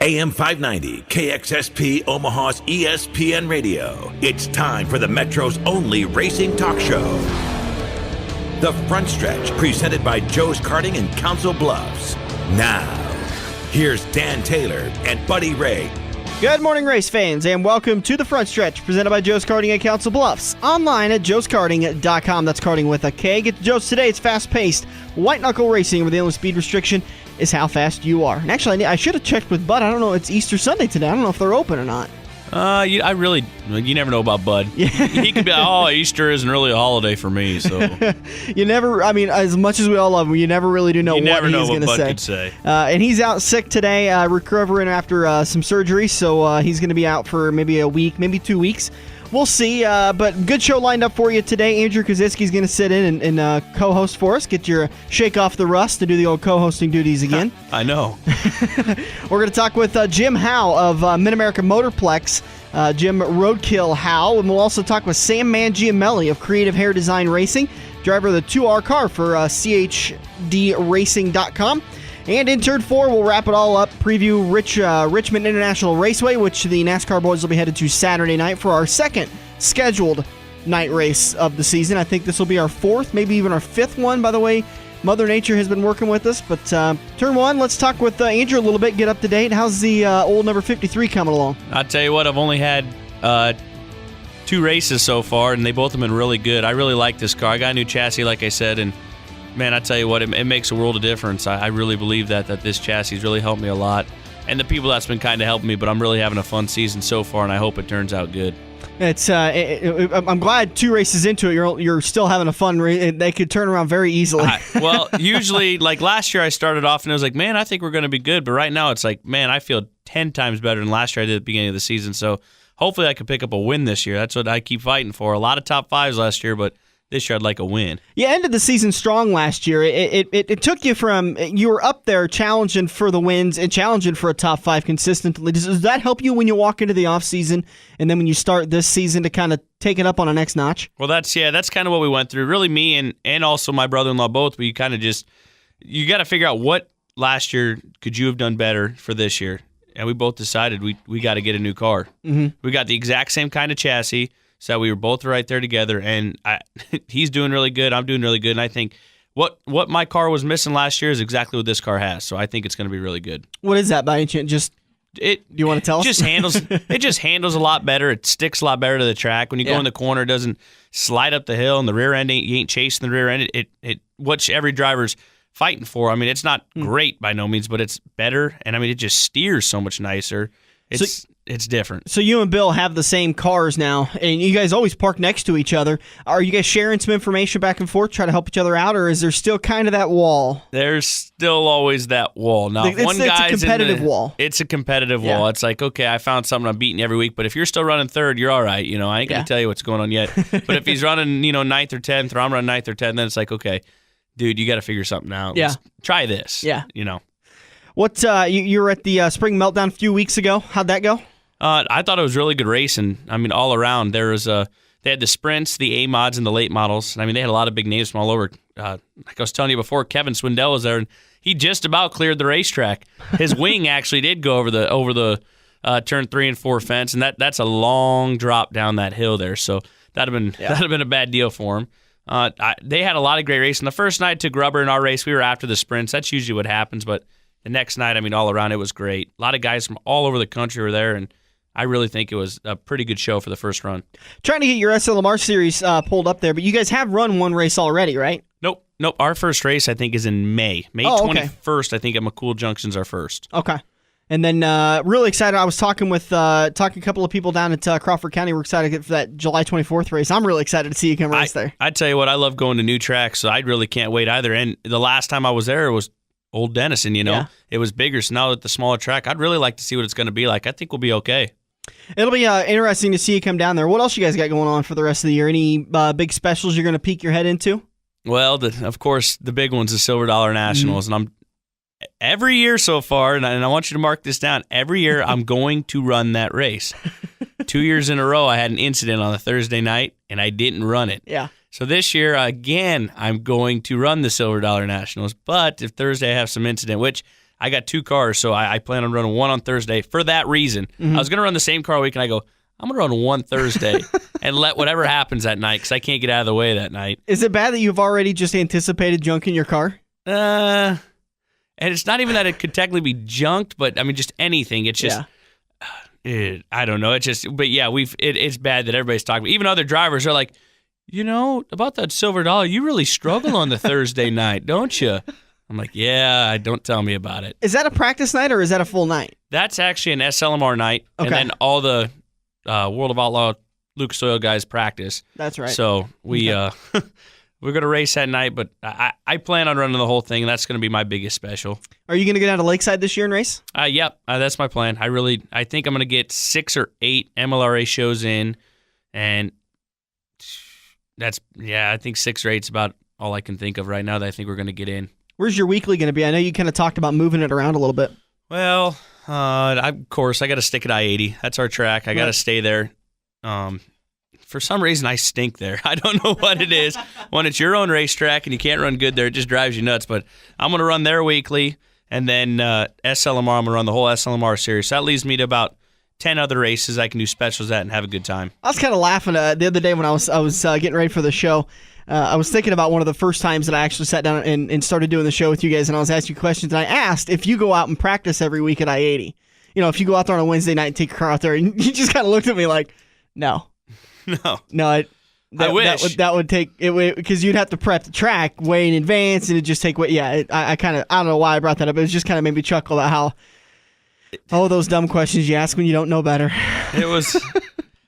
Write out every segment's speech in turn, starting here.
AM 590, KXSP Omaha's ESPN Radio. It's time for the Metro's only racing talk show. The Front Stretch, presented by Joe's Karting in Council Bluffs. Now, here's Dan Taylor and Buddy Ray. Good morning, race fans, and welcome to the Front Stretch, presented by Joe's Karting at Council Bluffs. Online at joeskarting.com. That's karting with a K. Get to Joe's today. It's fast-paced, white-knuckle racing where the only speed restriction is how fast you are. And actually, I should have checked with Bud. I don't know. It's Easter Sunday today. I don't know if they're open or not. You never know about Bud. Yeah. He could be, Easter isn't really a holiday for me, so. You never, as much as we all love him, you never really do know what he's going to say. Bud could say. And he's out sick today, recovering after some surgery, so he's going to be out for maybe a week, maybe 2 weeks. We'll see, but good show lined up for you today. Andrew Kosiski is going to sit in and co-host for us. Get your shake off the rust to do the old co-hosting duties again. I know. We're going to talk with Jim Howe of Mid America Motorplex, Jim Roadkill Howe, and we'll also talk with Sam Mangiameli of Creative Hair Design Racing, driver of the 2R car for CHDRacing.com. And in Turn 4, we'll wrap it all up, preview Richmond International Raceway, which the NASCAR boys will be headed to Saturday night for our second scheduled night race of the season. I think this will be our fourth, maybe even our fifth one, by the way. Mother Nature has been working with us. But Turn 1, let's talk with Andrew a little bit, get up to date. How's the old number 53 coming along? I'll tell you what, I've only had 2 races so far, and they both have been really good. I really like this car. I got a new chassis, like I said, and man, I tell you what, it makes a world of difference. I really believe that this chassis has really helped me a lot. And the people that's been kind of helping me, but I'm really having a fun season so far, and I hope it turns out good. It's I'm glad 2 races into it, you're still having a fun race. They could turn around very easily. Well, usually, like last year I started off and it was like, man, I think we're going to be good. But right now it's like, man, I feel 10 times better than last year I did at the beginning of the season. So hopefully I can pick up a win this year. That's what I keep fighting for. A lot of top 5s last year, but this year I'd like a win. You ended the season strong last year. It took you from, you were up there challenging for the wins and challenging for a top 5 consistently. Does that help you when you walk into the offseason and then when you start this season to kind of take it up on a next notch? Well, that's kind of what we went through. Really me and also my brother-in-law both, we kind of you got to figure out what last year could you have done better for this year. And we both decided we got to get a new car. Mm-hmm. We got the exact same kind of chassis. So we were both right there together, and he's doing really good. I'm doing really good, and I think what my car was missing last year is exactly what this car has. So I think it's going to be really good. What is that by any chance? Do you want to tell us? It just handles a lot better. It sticks a lot better to the track. When you go in the corner, it doesn't slide up the hill, and the rear end you ain't chasing the rear end. It what every driver's fighting for. I mean, it's not great by no means, but it's better, and I mean, it just steers so much nicer. It's different. So you and Bill have the same cars now, and you guys always park next to each other. Are you guys sharing some information back and forth, try to help each other out, or is there still kind of that wall? There's still always that wall. Now, it's a competitive wall. It's a competitive wall. It's like, okay, I found something I'm beating every week, but if you're still running third, you're all right. I ain't going to tell you what's going on yet. But if he's running, 9th or 10th, or I'm running 9th or 10th, then it's like, okay, dude, you got to figure something out. Yeah. Let's try this. Yeah. What you were at the Spring Meltdown a few weeks ago. How'd that go? I thought it was really good racing. I mean, all around. There was they had the sprints, the A mods, and the late models. I mean, they had a lot of big names from all over. Like I was telling you before, Kevin Swindell was there, and he just about cleared the racetrack. His wing actually did go over the turn 3 and 4 fence, and that's a long drop down that hill there. So that'd have been a bad deal for him. They had a lot of great racing. The first night took rubber in our race. We were after the sprints. That's usually what happens, but the next night, I mean, all around, it was great. A lot of guys from all over the country were there, and I really think it was a pretty good show for the first run. Trying to get your SLMR series pulled up there, but you guys have run one race already, right? Nope. Our first race, I think, is in May. May 21st, I think, at McCool Junction's our first. Okay. And then really excited. I was talking a couple of people down at Crawford County. We're excited for that July 24th race. I'm really excited to see you come race there. I tell you what, I love going to new tracks, so I really can't wait either. And the last time I was there, it was Old Denison, It was bigger, so now at the smaller track, I'd really like to see what it's going to be like. I think we'll be okay. It'll be interesting to see you come down there. What else you guys got going on for the rest of the year? Any big specials you're going to peek your head into? Well, of course, the big one's the Silver Dollar Nationals, and I'm every year so far, and I want you to mark this down, every year I'm going to run that race. 2 years in a row, I had an incident on a Thursday night, and I didn't run it. Yeah. So this year, again, I'm going to run the Silver Dollar Nationals, but if Thursday I have some incident, which I got 2 cars, so I plan on running one on Thursday for that reason. I was going to run the same car all week, and I go, I'm going to run one Thursday and let whatever happens that night because I can't get out of the way that night. Is it bad that you've already just anticipated junking your car? And it's not even that it could technically be junked, but I mean, just anything. It's just, I don't know. It's just, but yeah, it's bad that everybody's talking about. Even other drivers are like, about that silver dollar, you really struggle on the Thursday night, don't you? I'm like, yeah, don't tell me about it. Is that a practice night or is that a full night? That's actually an SLMR night, and then all the World of Outlaw Lucas Oil guys practice. That's right. So we're going to race that night, but I plan on running the whole thing, and that's going to be my biggest special. Are you going to go down to Lakeside this year and race? Yep, that's my plan. I think I'm going to get 6 or 8 MLRA shows in, and I think 6 or 8 is about all I can think of right now that I think we're going to get in. Where's your weekly going to be? I know you kind of talked about moving it around a little bit. Well, of course, I got to stick at I-80. That's our track. I got to stay there. For some reason, I stink there. I don't know what it is. When it's your own racetrack and you can't run good there, it just drives you nuts. But I'm going to run there weekly, and then SLMR, I'm going to run the whole SLMR series. So that leaves me to about 10 other races I can do specials at and have a good time. I was kind of laughing the other day when I was getting ready for the show. I was thinking about one of the first times that I actually sat down and started doing the show with you guys, and I was asking you questions. And I asked if you go out and practice every week at I-80. If you go out there on a Wednesday night and take your car out there, and you just kind of looked at me like, no. I wish. That would take it because you'd have to prep the track way in advance, and it'd just take way. Yeah, I don't know why I brought that up. It just kind of made me chuckle at how those dumb questions you ask when you don't know better. It was.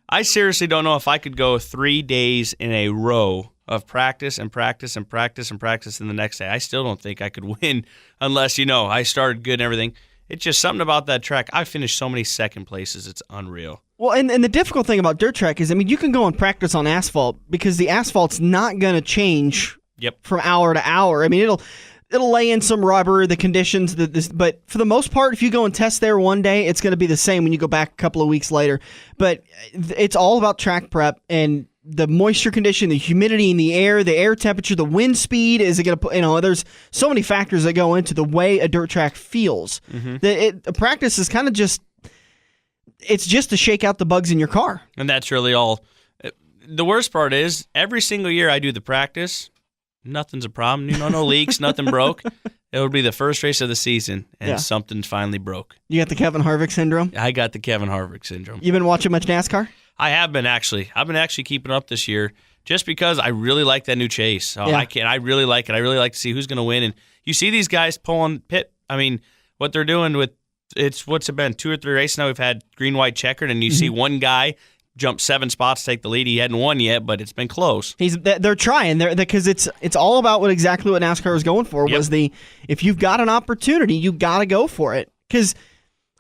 I seriously don't know if I could go 3 days in a row of practice and practice and practice and practice, and the next day I still don't think I could win unless I started good and everything. It's just something about that track. I finished so many second places. It's unreal. Well, and the difficult thing about dirt track is, you can go and practice on asphalt because the asphalt's not going to change from hour to hour. It'll lay in some rubber, the conditions, but for the most part, if you go and test there one day, it's going to be the same when you go back a couple of weeks later. But it's all about track prep and the moisture condition, the humidity in the air temperature, the wind speed. Is it going to there's so many factors that go into the way a dirt track feels. The practice is kind of just, it's just to shake out the bugs in your car. And that's really all. The worst part is every single year I do the practice, nothing's a problem. No leaks, nothing broke. It would be the first race of the season, and something finally broke. You got the Kevin Harvick syndrome? I got the Kevin Harvick syndrome. You been watching much NASCAR? I have been, actually. I've been actually keeping up this year just because I really like that new chase. I really like it. I really like to see who's going to win. And you see these guys pulling pit. What they're doing what's it been, 2 or 3 races now we've had green, white, checkered, and you see one guy jump 7 spots to take the lead. He hadn't won yet, but it's been close. They're trying because it's all about exactly what NASCAR was going for. Was if you've got an opportunity, you got to go for it. Because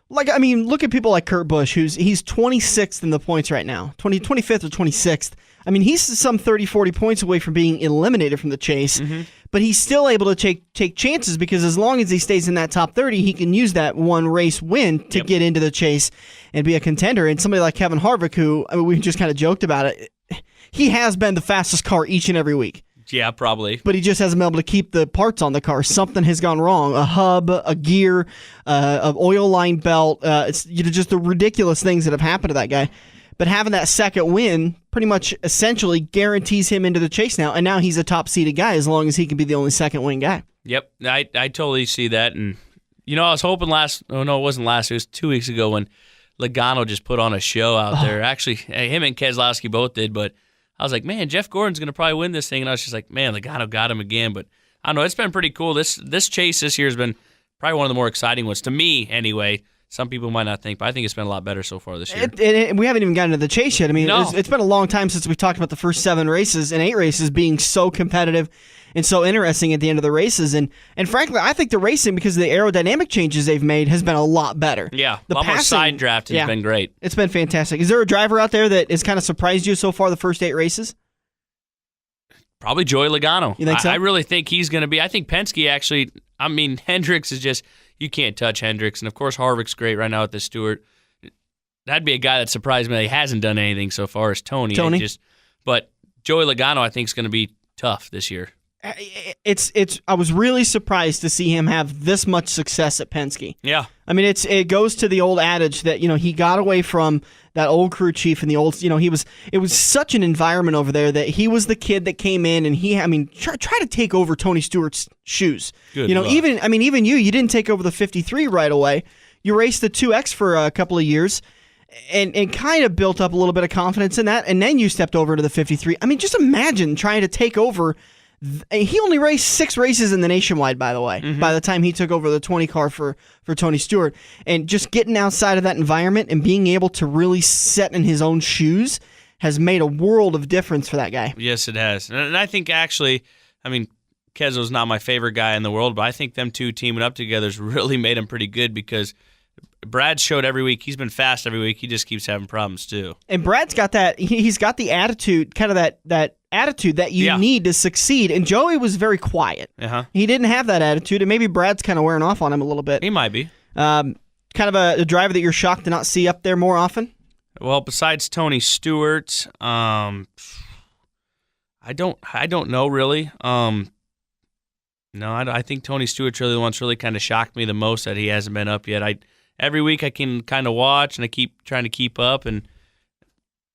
look at people like Kurt Busch, he's 26th in the points right now, 25th or 26th. He's some 30, 40 points away from being eliminated from the chase, but he's still able to take chances because as long as he stays in that top 30, he can use that one race win to get into the chase and be a contender. And somebody like Kevin Harvick, who we just kind of joked about it, he has been the fastest car each and every week. Yeah, probably. But he just hasn't been able to keep the parts on the car. Something has gone wrong. A hub, a gear, an oil line belt. It's just the ridiculous things that have happened to that guy. But having that second win pretty much essentially guarantees him into the chase now. And now he's a top-seeded guy as long as he can be the only second win guy. Yep, I totally see that. And, I was hoping it wasn't last. It was 2 weeks ago when Logano just put on a show out there. Actually, him and Keselowski both did, but I was like, man, Jeff Gordon's going to probably win this thing. And I was just like, man, Logano got him again. But I don't know. It's been pretty cool. This chase this year has been probably one of the more exciting ones, to me anyway. Some people might not think, but I think it's been a lot better so far this year. We haven't even gotten to the chase yet. It's been a long time since we've talked about the first 7 races and 8 races being so competitive and so interesting at the end of the races. And frankly, I think the racing, because of the aerodynamic changes they've made, has been a lot better. Yeah, a lot more side draft has been great. It's been fantastic. Is there a driver out there that has kind of surprised you so far the first 8 races? Probably Joey Logano. You think so? I really think he's going to be. I think Penske actually, Hendricks is just, you can't touch Hendricks. And of course, Harvick's great right now at the Stewart. That'd be a guy that surprised me that he hasn't done anything so far as Tony. But Joey Logano, I think, is going to be tough this year. I was really surprised to see him have this much success at Penske. Yeah. I mean, it goes to the old adage that, he got away from that old crew chief and the old, it was such an environment over there that he was the kid that came in and try to take over Tony Stewart's shoes. Good luck. Even you didn't take over the 53 right away. You raced the 2X for a couple of years and kind of built up a little bit of confidence in that. And then you stepped over to the 53. I mean, just imagine trying to take over. He only raced 6 races in the Nationwide, by the way, by the time he took over the 20 car for Tony Stewart. And just getting outside of that environment and being able to really set in his own shoes has made a world of difference for that guy. Yes, it has. And I think actually, Kezo's not my favorite guy in the world, but I think them two teaming up together has really made him pretty good because Brad showed every week. He's been fast every week. He just keeps having problems, too. And Brad's got that. He's got the attitude, kind of that attitude that you need to succeed. And Joey was very quiet. He didn't have that attitude, and maybe Brad's kind of wearing off on him a little bit. He might be. Kind of a driver that you're shocked to not see up there more often? Well, besides Tony Stewart, I don't know really. No, I think Tony Stewart's really the one that's really kind of shocked me the most that he hasn't been up yet. Every week I can kind of watch, and I keep trying to keep up, and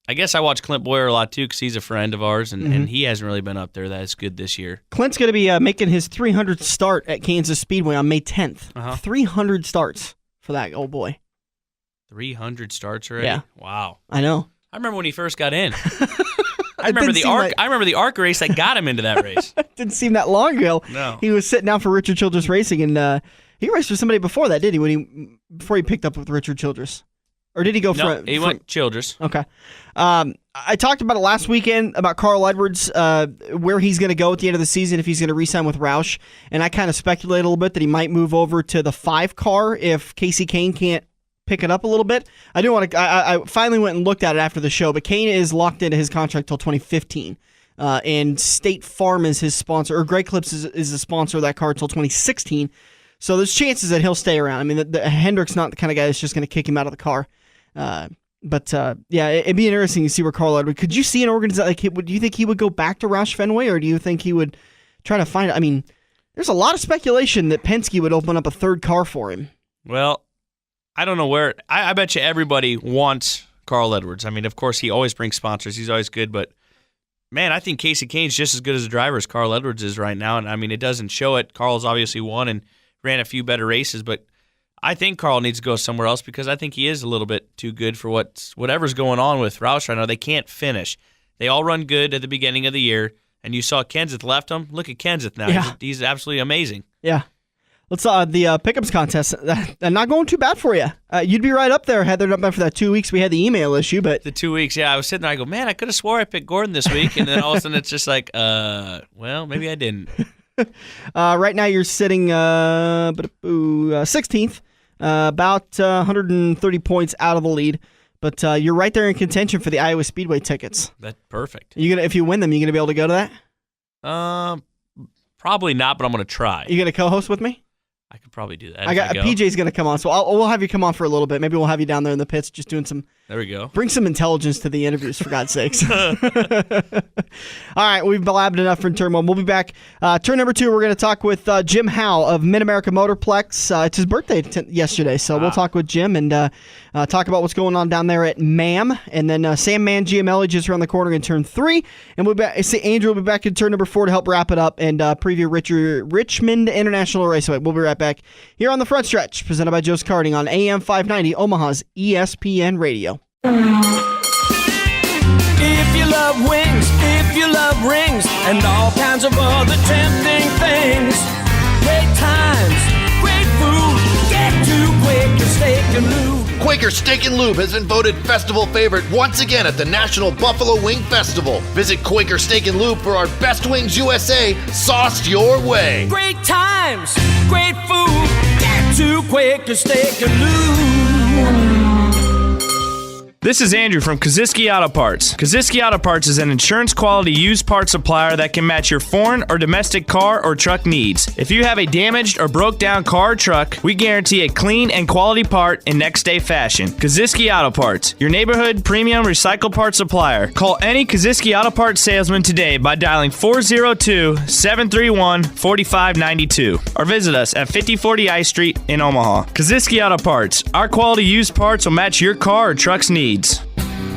I guess I watch Clint Boyer a lot too because he's a friend of ours, and he hasn't really been up there that is good this year. Clint's going to be making his 300th start at Kansas Speedway on May 10th. 300 starts for that old boy. 300 starts already? Yeah. Wow. I know. I remember when he first got in. I remember the ARC race that got him into that race. Didn't seem that long ago. No. He was sitting down for Richard Childress Racing, and he raced for somebody before that, did he? Before he picked up with Richard Childress, or did he go? No, he went Childress. Okay. I talked about it last weekend about Carl Edwards, where he's going to go at the end of the season if he's going to re-sign with Roush, and I kind of speculated a little bit that he might move over to the 5 car if Casey Kane can't pick it up a little bit. I do want to. I finally went and looked at it after the show, but Kane is locked into his contract till 2015, and State Farm is his sponsor, or Greg Clips is the sponsor of that car till 2016. So there's chances that he'll stay around. I mean, Hendrick's not the kind of guy that's just going to kick him out of the car. But it'd be interesting to see where Carl Edwards. Could you see an organization do you think he would go back to Roush Fenway, or do you think he would try to find? I mean, there's a lot of speculation that Penske would open up a 3rd car for him. Well, I don't know where. I bet you everybody wants Carl Edwards. I mean, of course, he always brings sponsors. He's always good, but man, I think Casey Kane's just as good as a driver as Carl Edwards is right now. And I mean, it doesn't show it. Carl's obviously won and ran a few better races, but I think Carl needs to go somewhere else because I think he is a little bit too good for whatever's going on with Roush right now. They can't finish. They all run good at the beginning of the year, and you saw Kenseth left them. Look at Kenseth now. Yeah. He's absolutely amazing. Yeah. Let's the pickups contest. Not going too bad for you. You'd be right up there had there not been for that 2 weeks we had the email issue. But the 2 weeks, yeah, I was sitting there. I go, man, I could have swore I picked Gordon this week, and then all of a sudden it's just like, well, maybe I didn't. Right now you're sitting 16th, about 130 points out of the lead. But you're right there in contention for the Iowa Speedway tickets. That's perfect. If you win them, you gonna be able to go to that? Probably not, but I'm gonna try. You gonna co-host with me? I could probably do that. PJ's gonna come on, so we'll have you come on for a little bit. Maybe we'll have you down there in the pits, just doing some. There we go. Bring some intelligence to the interviews, for God's sakes. All right, we've blabbed enough for turn 1. We'll be back. Turn number 2, we're going to talk with Jim Howe of Mid America Motorplex. It's his birthday yesterday, so we'll talk with Jim and talk about what's going on down there at MAM. And then Sam Mangiameli just around the corner in turn 3. And Andrew will be back in turn number 4 to help wrap it up and preview Richmond International Raceway. We'll be right back here on the Front Stretch, presented by Joe's Karting on AM 590, Omaha's ESPN Radio. If you love wings, if you love rings, and all kinds of other tempting things, great times, great food, get to Quaker Steak and Lube. Quaker Steak and Lube has been voted festival favorite once again at the National Buffalo Wing Festival. Visit Quaker Steak and Lube for our Best Wings USA, sauced your way. Great times, great food, get to Quaker Steak and Lube. This is Andrew from Kosiski Auto Parts. Kosiski Auto Parts is an insurance-quality used parts supplier that can match your foreign or domestic car or truck needs. If you have a damaged or broke-down car or truck, we guarantee a clean and quality part in next-day fashion. Kosiski Auto Parts, your neighborhood premium recycled parts supplier. Call any Kosiski Auto Parts salesman today by dialing 402-731-4592 or visit us at 5040 I Street in Omaha. Kosiski Auto Parts, our quality used parts will match your car or truck's needs.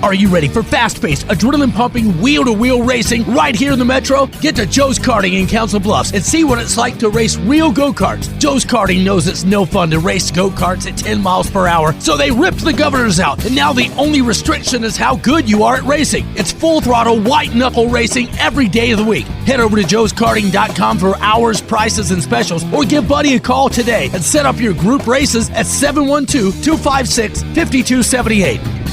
Are you ready for fast-paced, adrenaline-pumping, wheel-to-wheel racing right here in the Metro? Get to Joe's Karting in Council Bluffs and see what it's like to race real go-karts. Joe's Karting knows it's no fun to race go-karts at 10 miles per hour, so they ripped the governors out, and now the only restriction is how good you are at racing. It's full-throttle, white-knuckle racing every day of the week. Head over to joeskarting.com for hours, prices, and specials, or give Buddy a call today and set up your group races at 712-256-5278.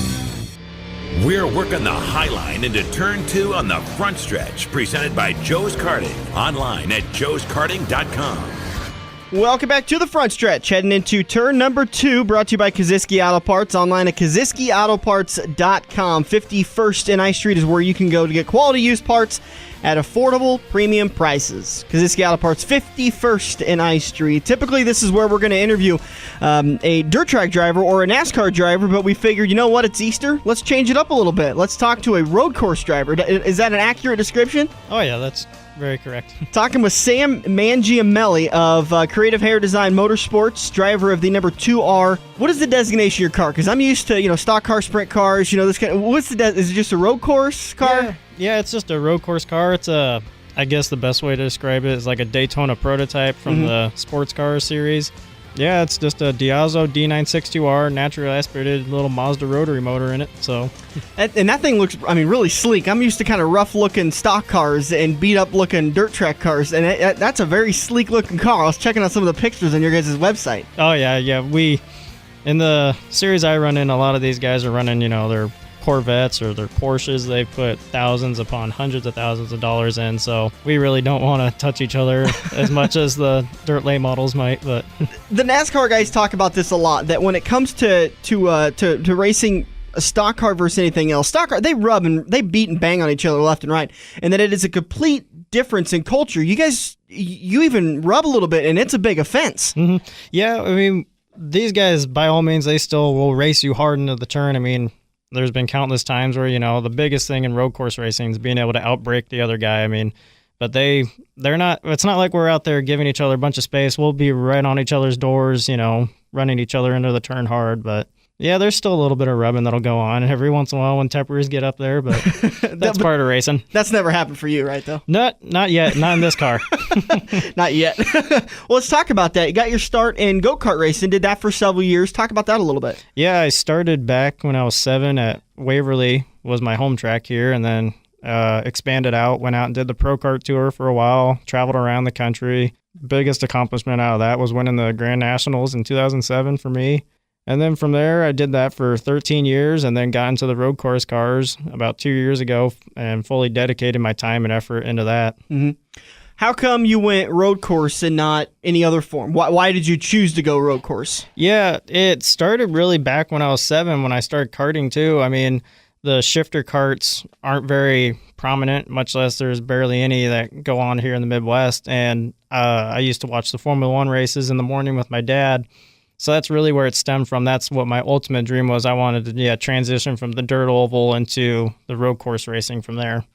We're working the high line into turn 2 on the front stretch, presented by Joe's Karting. Online at joeskarting.com. Welcome back to the front stretch. Heading into turn number 2, brought to you by Kosiski Auto Parts. Online at KosiskiAutoparts.com. 51st and I Street is where you can go to get quality used parts at affordable premium prices. Kosiski Auto Parts, 51st and I Street. Typically, this is where we're going to interview a dirt track driver or a NASCAR driver, but we figured, you know what, it's Easter. Let's change it up a little bit. Let's talk to a road course driver. Is that an accurate description? Oh, yeah, that's very correct. Talking with Sam Mangiameli of Creative Hair Design Motorsports, driver of the number 2R. What is the designation of your car? Because I'm used to, stock car, sprint cars, this kind of. What's is it just a road course car? Yeah, it's just a road course car. It's I guess the best way to describe it is like a Daytona prototype from the sports car series. Yeah, it's just a Diazo D962R, naturally aspirated little Mazda rotary motor in it. So, and that thing looks, really sleek. I'm used to kind of rough-looking stock cars and beat-up-looking dirt track cars, and that's a very sleek-looking car. I was checking out some of the pictures on your guys' website. Oh yeah. We in the series I run in, a lot of these guys are running, their Corvettes or their Porsches. They put thousands upon hundreds of thousands of dollars in, so we really don't want to touch each other as much as the dirt late models might. But the NASCAR guys talk about this a lot, that when it comes to racing a stock car versus anything else, stock car, they rub and they beat and bang on each other left and right, and that it is a complete difference in culture. You guys, you even rub a little bit, and it's a big offense. Mm-hmm. Yeah, these guys, by all means, they still will race you hard into the turn. There's been countless times where, the biggest thing in road course racing is being able to outbrake the other guy. But they're not, it's not like we're out there giving each other a bunch of space. We'll be right on each other's doors, running each other into the turn hard. But yeah, there's still a little bit of rubbing that'll go on every once in a while when temperatures get up there, but that's part of racing. That's never happened for you, right, though? Not yet. Not in this car. Not yet. Well, let's talk about that. You got your start in go-kart racing, did that for several years. Talk about that a little bit. Yeah, I started back when I was 7 at Waverly, was my home track here, and then expanded out, went out and did the Pro Kart Tour for a while, traveled around the country. Biggest accomplishment out of that was winning the Grand Nationals in 2007 for me. And then from there, I did that for 13 years and then got into the road course cars about 2 years ago and fully dedicated my time and effort into that. Mm-hmm. How come you went road course and not any other form? Why did you choose to go road course? Yeah, it started really back when I was 7 when I started karting too. The shifter karts aren't very prominent, much less there's barely any that go on here in the Midwest. And I used to watch the Formula One races in the morning with my dad. So that's really where it stemmed from. That's what my ultimate dream was. I wanted to transition from the dirt oval into the road course racing from there.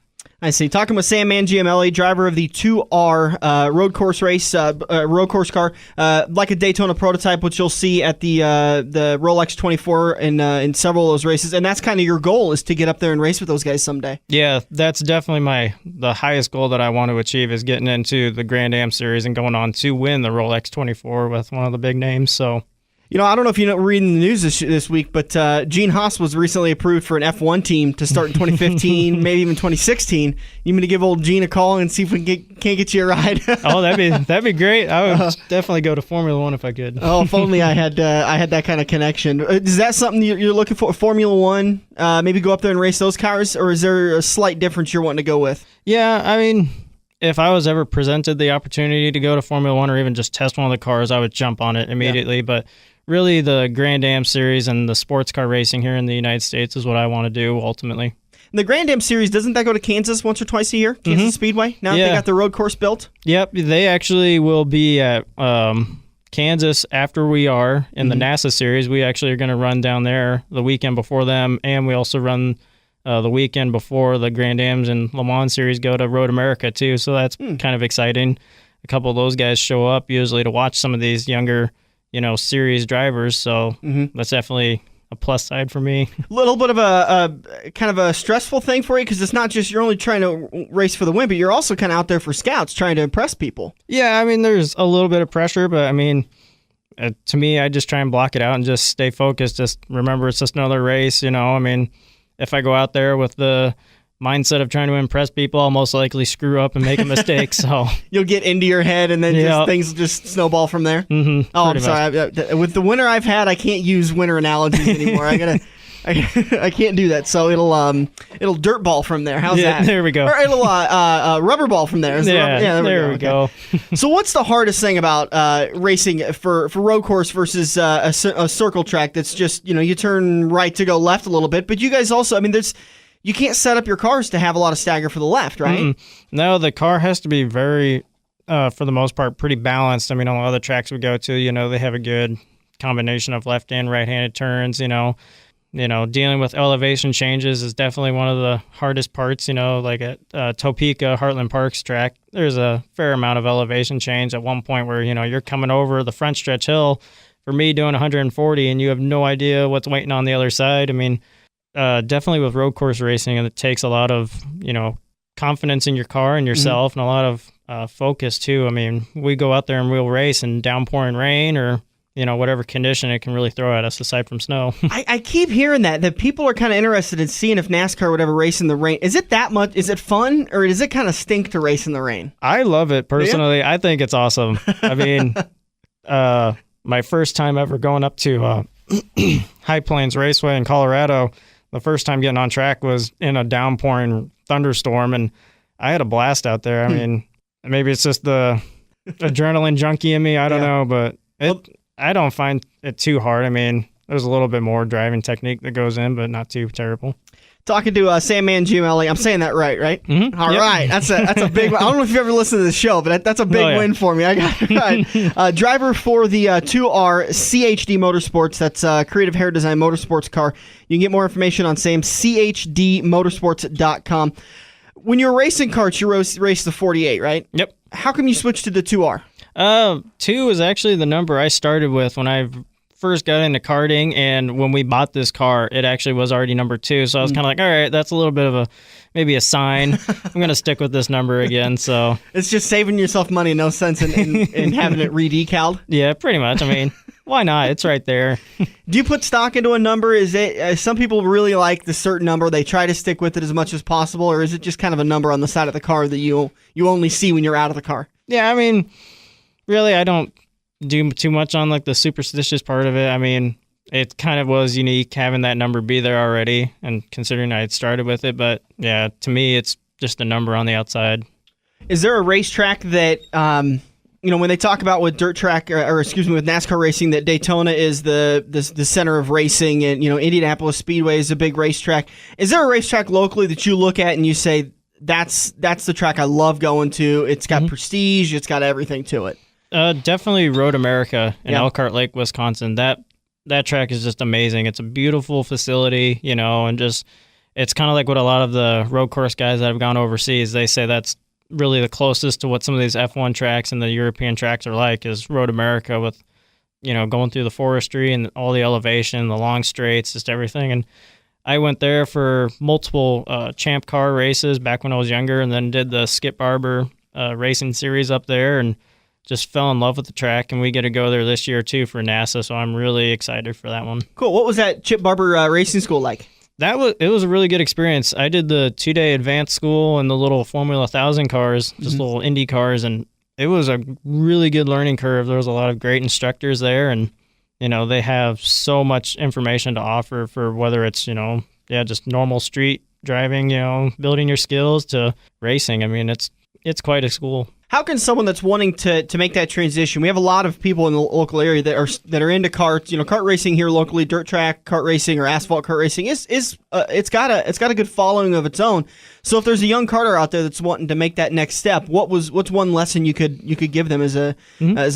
I see. Talking with Sam Mangiameli, driver of the 2R road course race, road course car, like a Daytona prototype, which you'll see at the Rolex 24 in several of those races. And that's kind of your goal, is to get up there and race with those guys someday. Yeah, that's definitely the highest goal that I want to achieve, is getting into the Grand Am series and going on to win the Rolex 24 with one of the big names. So, I don't know if you know, reading the news this week, but Gene Haas was recently approved for an F1 team to start in 2015, maybe even 2016. You mean to give old Gene a call and see if we can't get you a ride? Oh, that'd be great. I would definitely go to Formula One if I could. Oh, if only I had that kind of connection. Is that something you're looking for? Formula One? Maybe go up there and race those cars, or is there a slight difference you're wanting to go with? Yeah, if I was ever presented the opportunity to go to Formula One or even just test one of the cars, I would jump on it immediately. Yeah. But really the Grand Am Series and the sports car racing here in the United States is what I want to do ultimately. And the Grand Am Series, doesn't that go to Kansas once or twice a year? Kansas Speedway? Now that they got the road course built? Yep, they actually will be at Kansas after we are in the NASA Series. We actually are going to run down there the weekend before them, and we also run the weekend before the Grand Ams and Le Mans Series go to Road America too, so that's kind of exciting. A couple of those guys show up usually to watch some of these younger, series drivers, so that's definitely a plus side for me. A little bit of a kind of a stressful thing for you, because it's not just you're only trying to race for the win, but you're also kind of out there for scouts trying to impress people. Yeah, I mean, there's a little bit of pressure, but I mean, to me, I just try and block it out and just stay focused. Just remember it's just another race, I mean, if I go out there with the mindset of trying to impress people, I'll most likely screw up and make a mistake. So you'll get into your head, and then things just snowball from there. Mm-hmm, I'm sorry. With the winter I've had, I can't use winter analogies anymore. I can't do that. So it'll dirt ball from there. How's that? There we go. Or it'll rubber ball from there. There we go. So what's the hardest thing about racing for road course versus a circle track that's just you turn right to go left a little bit, but you guys also, I mean, you can't set up your cars to have a lot of stagger for the left, right? No, the car has to be very, for the most part, pretty balanced. I mean, on other tracks we go to, they have a good combination of left and right-handed turns, dealing with elevation changes is definitely one of the hardest parts, like at Topeka, Heartland Park's track, there's a fair amount of elevation change at one point where, you're coming over the front stretch hill for me doing 140 and you have no idea what's waiting on the other side. I mean, definitely with road course racing, and it takes a lot of, confidence in your car and yourself and a lot of focus too. I mean, we go out there and we'll race in downpouring rain or, whatever condition it can really throw at us aside from snow. I keep hearing that people are kind of interested in seeing if NASCAR would ever race in the rain. Is it that much? Is it fun, or does it kind of stink to race in the rain? I love it personally. Yeah. I think it's awesome. I mean, my first time ever going up to High Plains Raceway in Colorado, the first time getting on track was in a downpouring thunderstorm, and I had a blast out there. I mean, maybe it's just the adrenaline junkie in me. I don't know, but I don't find it too hard. I mean, there's a little bit more driving technique that goes in, but not too terrible. Talking to Sam Mangiameli. I'm saying that right? Mm-hmm. All right. That's a big one. I don't know if you've ever listened to the show, but that's a big win for me. I got it right. Driver for the 2R CHD Motorsports. That's Creative Hair Design Motorsports car. You can get more information on Sam, chdmotorsports.com. When you're racing karts, you race the 48, right? Yep. How come you switched to the 2R? 2 is actually the number I started with when I first got into karting, and when we bought this car, it actually was already number 2. So I was kind of like, all right, that's a little bit of maybe a sign. I'm going to stick with this number again. So it's just saving yourself money. No sense in having it re-decaled. Yeah, pretty much. I mean, why not? It's right there. Do you put stock into a number? Is it some people really like the certain number? They try to stick with it as much as possible, or is it just kind of a number on the side of the car that you only see when you're out of the car? Yeah, I mean, really, I don't do too much on like the superstitious part of it. I mean, it kind of was unique having that number be there already, and considering I had started with it. But yeah, to me, it's just a number on the outside. Is there a racetrack that when they talk about with dirt track with NASCAR racing, that Daytona is the center of racing, and Indianapolis Speedway is a big racetrack? Is there a racetrack locally that you look at and you say that's the track I love going to? It's got prestige, it's got everything to it. Definitely Road America in Elkhart Lake, Wisconsin. That track is just amazing. It's a beautiful facility, and just it's kind of like what a lot of the road course guys that have gone overseas, they say that's really the closest to what some of these F1 tracks and the European tracks are like, is Road America with, going through the forestry and all the elevation, the long straights, just everything. And I went there for multiple champ car races back when I was younger, and then did the Skip Barber racing series up there, and just fell in love with the track, and we get to go there this year too for NASA, so I'm really excited for that one. Cool. What was that Chip Barber racing school like? It was a really good experience. I did the 2-day advanced school and the little Formula 1000 cars, just little Indy cars, and it was a really good learning curve. There was a lot of great instructors there, and they have so much information to offer for whether it's just normal street driving, building your skills, to racing. I mean, it's quite a school. How can someone that's wanting to make that transition? We have a lot of people in the local area that are into karts. Kart racing here locally, dirt track kart racing or asphalt kart racing it's got a good following of its own. So if there's a young karter out there that's wanting to make that next step, what's one lesson you could give them as a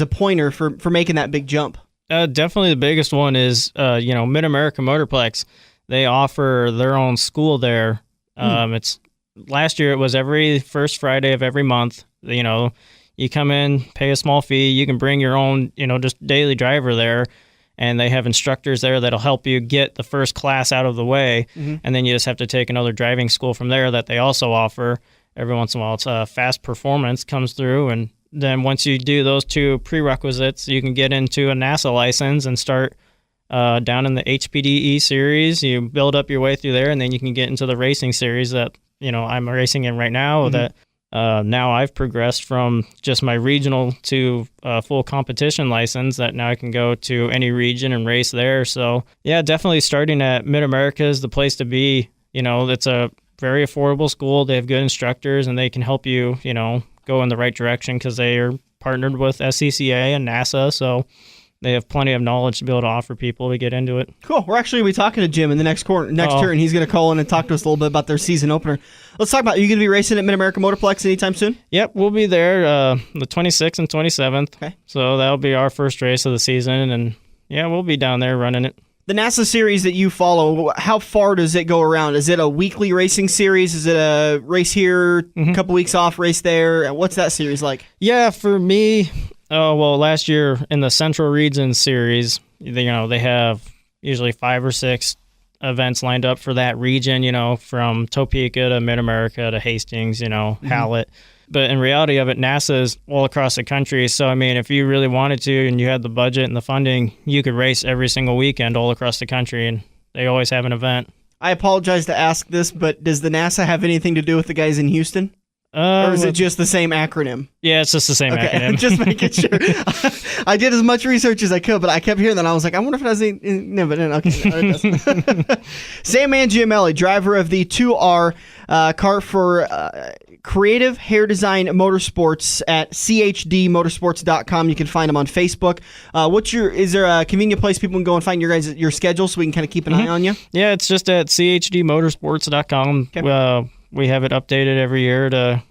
pointer for making that big jump? Definitely the biggest one is Mid America Motorplex. They offer their own school there. It's last year it was every first Friday of every month. You come in, pay a small fee. You can bring your own, just daily driver there, and they have instructors there that'll help you get the first class out of the way, and then you just have to take another driving school from there that they also offer. Every once in a while, it's Fast Performance comes through, and then once you do those two prerequisites, you can get into a NASA license and start down in the HPDE series. You build up your way through there, and then you can get into the racing series that I'm racing in right now. That now I've progressed from just my regional to full competition license that now I can go to any region and race there. So yeah, definitely starting at Mid America is the place to be. It's a very affordable school. They have good instructors and they can help you, go in the right direction because they are partnered with SCCA and NASA. So they have plenty of knowledge to be able to offer people to get into it. Cool. We're actually going to be talking to Jim in the next turn. He's going to call in and talk to us a little bit about their season opener. Let's talk about, are you going to be racing at Mid America Motorplex anytime soon? Yep, we'll be there the 26th and 27th. Okay. So that'll be our first race of the season, and yeah, we'll be down there running it. The NASA series that you follow, how far does it go around? Is it a weekly racing series? Is it a race here, a couple weeks off, race there? What's that series like? Yeah, for me, last year in the Central Region series, they have usually 5 or 6 events lined up for that region, from Topeka to Mid America to Hastings, Hallett. But in reality of it, NASA is all across the country. So, if you really wanted to and you had the budget and the funding, you could race every single weekend all across the country, and they always have an event. I apologize to ask this, but does the NASA have anything to do with the guys in Houston? Or is it just the same acronym? Yeah, it's just the same acronym. Just making sure. I did as much research as I could, but I kept hearing that. I was like, I wonder if it has any... No, but okay. It doesn't. Sam Mangiameli, driver of the 2R car for Creative Hair Design Motorsports at chdmotorsports.com. You can find him on Facebook. Is there a convenient place people can go and find your schedule so we can kind of keep an eye on you? Yeah, it's just at chdmotorsports.com. Okay. We have it updated every year to,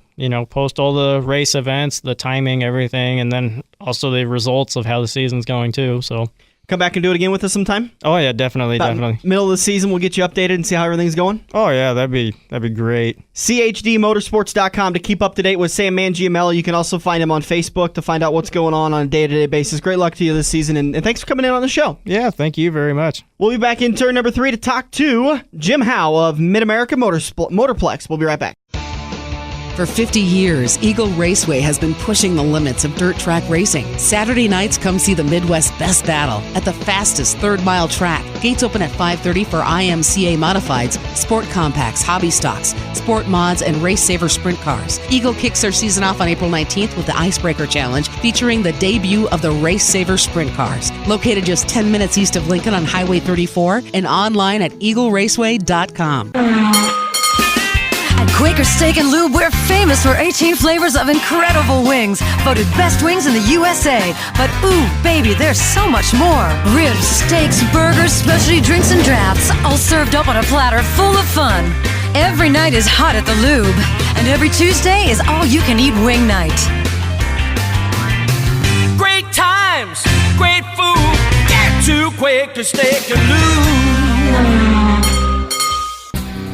post all the race events, the timing, everything, and then also the results of how the season's going too. So come back and do it again with us sometime? Oh yeah, definitely. Middle of the season, we'll get you updated and see how everything's going? Oh yeah, that'd be great. chdmotorsports.com to keep up to date with Sam Mangiameli. You can also find him on Facebook to find out what's going on a day-to-day basis. Great luck to you this season, and thanks for coming in on the show. Yeah, thank you very much. We'll be back in turn number 3 to talk to Jim Howe of Mid America Motorplex. We'll be right back. For 50 years, Eagle Raceway has been pushing the limits of dirt track racing. Saturday nights, come see the Midwest's best battle at the fastest third-mile track. Gates open at 5:30 for IMCA Modifieds, Sport Compacts, Hobby Stocks, Sport Mods, and Race Saver Sprint Cars. Eagle kicks their season off on April 19th with the Icebreaker Challenge, featuring the debut of the Race Saver Sprint Cars. Located just 10 minutes east of Lincoln on Highway 34 and online at eagleraceway.com. At Quaker Steak and Lube, we're famous for 18 flavors of incredible wings, voted best wings in the USA. But ooh, baby, there's so much more. Ribs, steaks, burgers, specialty drinks, and drafts, all served up on a platter full of fun. Every night is hot at the Lube, and every Tuesday is all-you-can-eat wing night. Great times, great food. Get to Quaker Steak and Lube.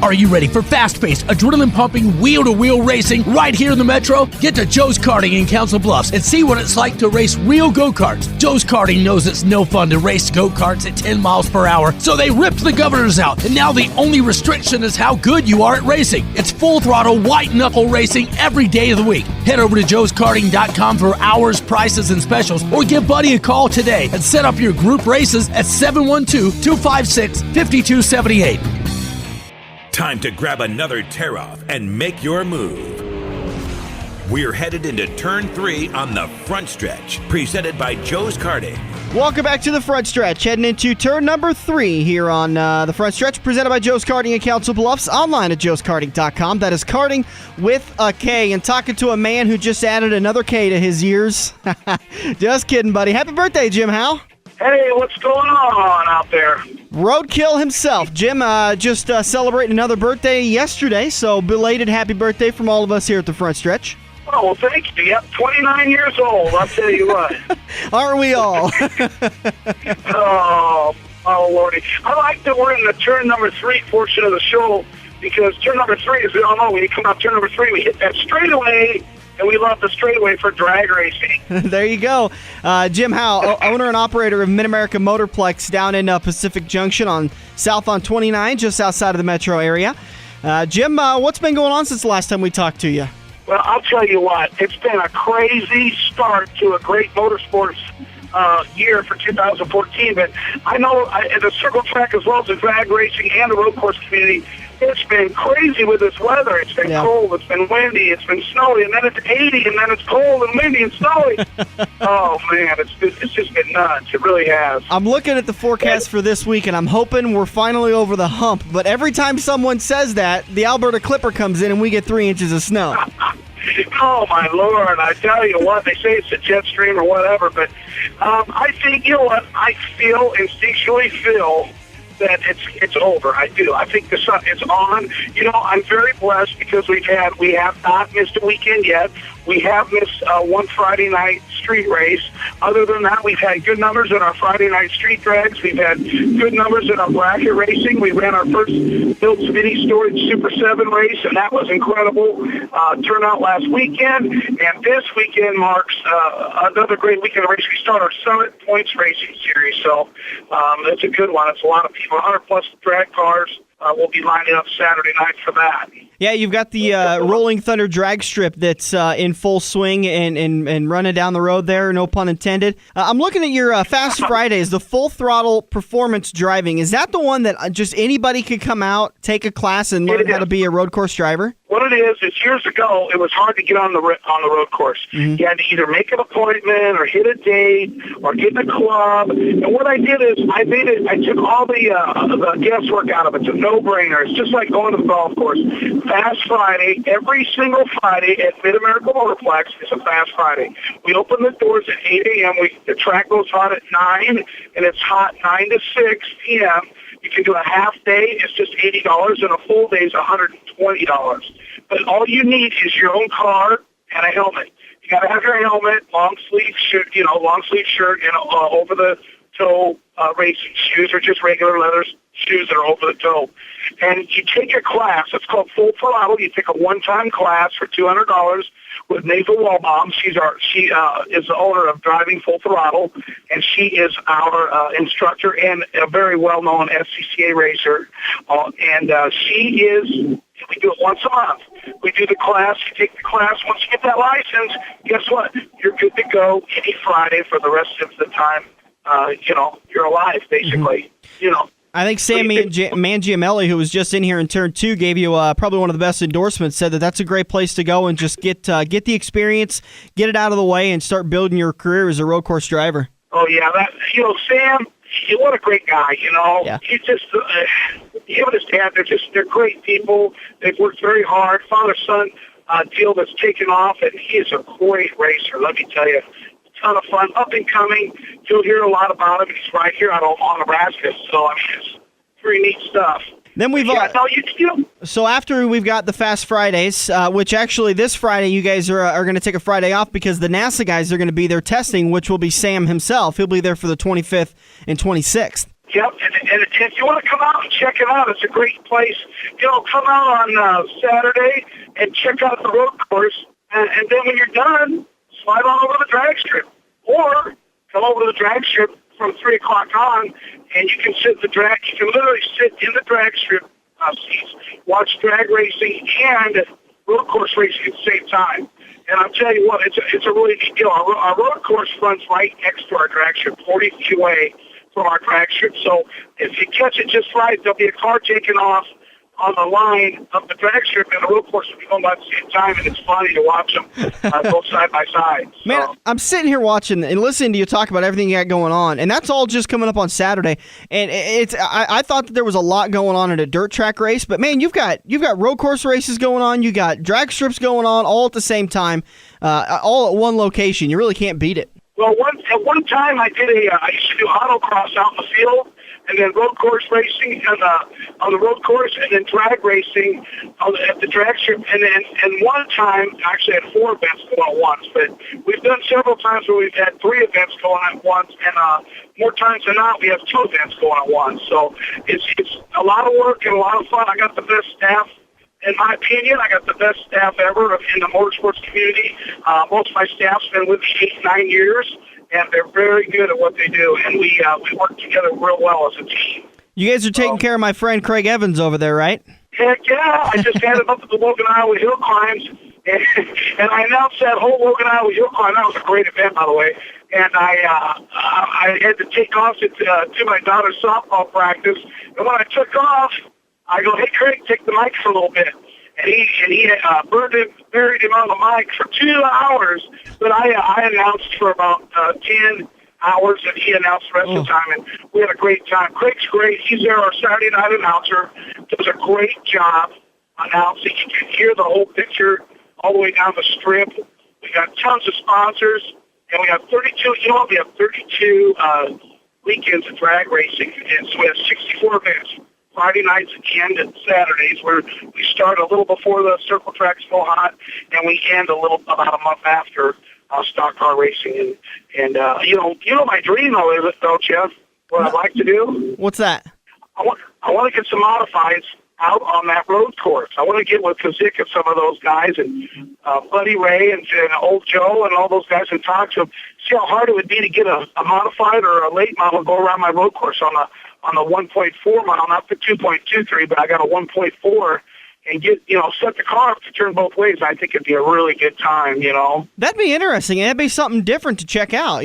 Are you ready for fast-paced, adrenaline-pumping, wheel-to-wheel racing right here in the Metro? Get to Joe's Karting in Council Bluffs and see what it's like to race real go-karts. Joe's Karting knows it's no fun to race go-karts at 10 miles per hour, so they ripped the governors out, and now the only restriction is how good you are at racing. It's full-throttle, white-knuckle racing every day of the week. Head over to joeskarting.com for hours, prices, and specials, or give Buddy a call today and set up your group races at 712-256-5278. Time to grab another tear-off and make your move. We're headed into Turn 3 on the Front Stretch, presented by Joe's Karting. Welcome back to the Front Stretch. Heading into turn number 3 here on the Front Stretch, presented by Joe's Karting in Council Bluffs, online at joeskarting.com. That is karting with a K. And talking to a man who just added another K to his years. Just kidding, buddy. Happy birthday, Jim Howe. Hey, what's going on out there? Roadkill himself. Jim just celebrating another birthday yesterday, so belated happy birthday from all of us here at the Front Stretch. Oh, well, thank you. Yep, 29 years old, I'll tell you what. Aren't we all? Oh, Lordy. I like that we're in the turn number 3 portion of the show, because turn number 3, as we all know, when you come out turn number 3, we hit that straightaway, and we love the straightaway for drag racing. There you go. Jim Howe, owner and operator of Mid America Motorplex down in Pacific Junction south on 29, just outside of the metro area. Jim, what's been going on since the last time we talked to you? Well, I'll tell you what, it's been a crazy start to a great motorsports year for 2014, but I know the circle track as well as the drag racing and the road course community, it's been crazy with this weather. It's been cold, it's been windy, it's been snowy, and then it's 80, and then it's cold and windy and snowy. Oh, man, it's just been nuts. It really has. I'm looking at the forecast for this week, and I'm hoping we're finally over the hump, but every time someone says that, the Alberta Clipper comes in and we get 3 inches of snow. Oh, my Lord, I tell you what, they say it's a jet stream or whatever, but I think, you know what, I instinctually feel that it's over. I do. I think the sun is on. You know, I'm very blessed because we have not missed a weekend yet. We have missed one Friday night street race. Other than that, we've had good numbers in our Friday night street drags. We've had good numbers in our bracket racing. We ran our first Built Mini Storage Super 7 race, and that was incredible turnout last weekend. And this weekend marks another great weekend of race. We start our Summit Points Racing Series, so it's a good one. It's a lot of people, 100-plus drag cars. We'll be lining up Saturday night for that. Yeah, you've got the Rolling Thunder drag strip that's in full swing and running down the road there, no pun intended. I'm looking at your Fast Fridays, the full throttle performance driving. Is that the one that just anybody could come out, take a class, and learn how to be a road course driver? What it is years ago, it was hard to get on the road course. Mm-hmm. You had to either make an appointment or hit a date or get in a club. And what I did is I took all the guesswork out of it. It's a no-brainer. It's just like going to the golf course. Fast Friday, every single Friday at Mid America Motorplex is a Fast Friday. We open the doors at 8 a.m. The track goes hot at 9, and it's hot 9 to 6 p.m. You can do a half day, it's just $80, and a full day is $120. But all you need is your own car and a helmet. You got to have your helmet, long sleeve shirt, and over the toe racing shoes, or just regular leather shoes that are over the toe. And you take a class. It's called Full Throttle. You take a one-time class for $200 with Nathan Walbaum. She is the owner of Driving Full Throttle, and she is our instructor and a very well-known SCCA racer. We do it once a month. We do the class. You take the class. Once you get that license, guess what? You're good to go any Friday for the rest of the time. You're alive, basically. Mm-hmm. I think Sam Mangiameli, who was just in here in turn 2, gave you probably one of the best endorsements, said that that's a great place to go and just get the experience, get it out of the way, and start building your career as a road course driver. Oh, yeah. Sam, what a great guy, Yeah. He's just, him and his dad, they're great people. They've worked very hard. Father-son deal that's taken off, and he is a great racer, let me tell you. Ton of fun, up and coming. You'll hear a lot about him. He's right here out of Omaha, Nebraska. So it's pretty neat stuff. Then we've so after we've got the Fast Fridays, which actually this Friday you guys are going to take a Friday off because the NASA guys are going to be there testing, which will be Sam himself. He'll be there for the 25th and 26th. Yep, and if you want to come out and check it out, it's a great place. Come out on Saturday and check out the road course, and then when you're done, slide on over the drag strip, or come over to the drag strip from 3 o'clock on, and you can sit in the drag. You can literally sit in the drag strip seats, watch drag racing and road course racing at the same time. And I'll tell you what, it's a really neat deal. Our road course runs right next to our drag strip, 40 feet away from our drag strip. So if you catch it just right, there'll be a car taking off on the line of the drag strip and the road course will be going by at the same time, and it's funny to watch them both side by side. So. Man, I'm sitting here watching and listening to you talk about everything you got going on, and that's all just coming up on Saturday. And I thought that there was a lot going on at a dirt track race, but man, you've got road course races going on, you got drag strips going on all at the same time, all at one location. You really can't beat it. Well, at one time I used to do autocross out in the field, and then road course racing on the road course, and then drag racing at the drag strip. And one time, actually I had 4 events going at once, but we've done several times where we've had 3 events going at once, and more times than not, we have 2 events going at once. So it's a lot of work and a lot of fun. I got the best staff. In my opinion, I got the best staff ever in the motorsports community. Most of my staff's been with me 8-9 years, and they're very good at what they do, and we work together real well as a team. You guys are taking care of my friend Craig Evans over there, right? Heck yeah! I just had him up at the Logan, Iowa Hill Climbs, and I announced that whole Logan, Iowa Hill Climb. That was a great event, by the way. And I had to take off to my daughter's softball practice, and when I took off, I go, hey, Craig, take the mic for a little bit. And he buried him on the mic for 2 hours, but I announced for about 10 hours, and he announced the rest of the time, and we had a great time. Craig's great. He's there, our Saturday night announcer. Does a great job announcing. You can hear the whole picture all the way down the strip. We got tons of sponsors, and we have 32, we have 32 weekends of drag racing, and so we have 64 events. Friday nights and Saturdays, where we start a little before the circle tracks go hot, and we end about a month after stock car racing. And you know my dream though is, don't you? What I'd like to do? What's that? I want to get some modifieds out on that road course. I want to get with Kosiski and some of those guys, and Buddy Ray and Old Joe and all those guys, and talk to them. See how hard it would be to get a modified or a late model go around my road course on the 1.4 mile, not the 2.23, but I got a 1.4, and set the car up to turn both ways. I think it'd be a really good time, That'd be interesting. That'd be something different to check out,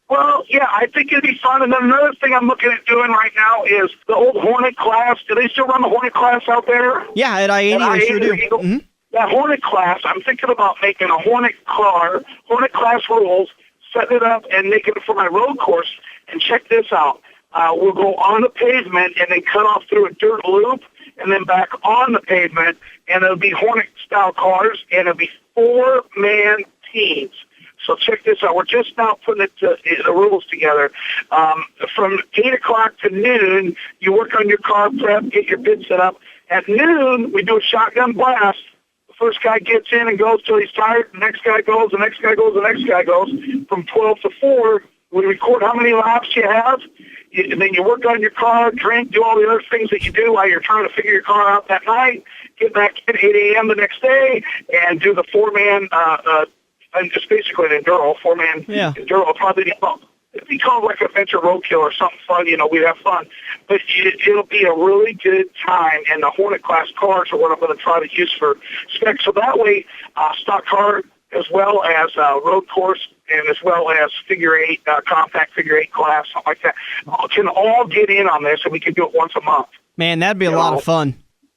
Well, yeah, I think it'd be fun. And then another thing I'm looking at doing right now is the old Hornet class. Do they still run the Hornet class out there? Yeah, at I-80 they sure do. Mm-hmm. That Hornet class, I'm thinking about making a Hornet class rules, setting it up and making it for my road course. And check this out. We'll go on the pavement and then cut off through a dirt loop and then back on the pavement, and it'll be Hornet-style cars, and it'll be 4-man teams. So check this out. We're just now putting the rules together. From 8 o'clock to noon, you work on your car prep, get your bid set up. At noon, we do a shotgun blast. The first guy gets in and goes till he's tired. The next guy goes, the next guy goes, the next guy goes. From 12 to 4, we record how many laps you have. And then you work on your car, drink, do all the other things that you do while you're trying to figure your car out that night. Get back at 8 a.m. the next day and do the 4-man, and just basically an enduro, 4-man enduro. Probably it'd be called like Adventure Roadkill or something fun. We'd have fun. But it'll be a really good time, and the Hornet class cars are what I'm going to try to use for specs. So that way, stock car as well as road course, and as well as figure 8, compact figure 8 class, something like that, can all get in on this, and we can do it once a month. Man, that'd be a lot of fun.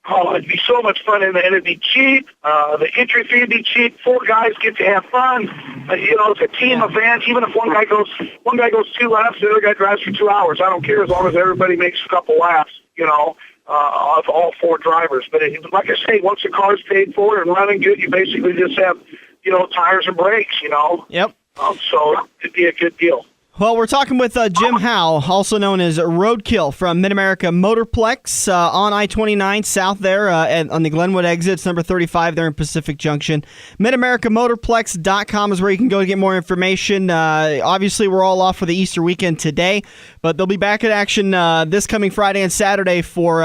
Oh, it'd be so much fun, and it'd be cheap. The entry fee would be cheap. 4 guys get to have fun. It's a team event. Even if one guy goes 2 laps, the other guy drives for 2 hours. I don't care as long as everybody makes a couple laps. Of all 4 drivers. But like I say, once the car's paid for and running good, you basically just have tires and brakes. Yep. So it'd be a good deal. Well, we're talking with Jim Howe, also known as Roadkill from Mid America Motorplex on I-29 south there on the Glenwood exit. It's number 35 there in Pacific Junction. MidAmericaMotorplex.com is where you can go to get more information. Obviously, we're all off for the Easter weekend today, but they'll be back in action this coming Friday and Saturday for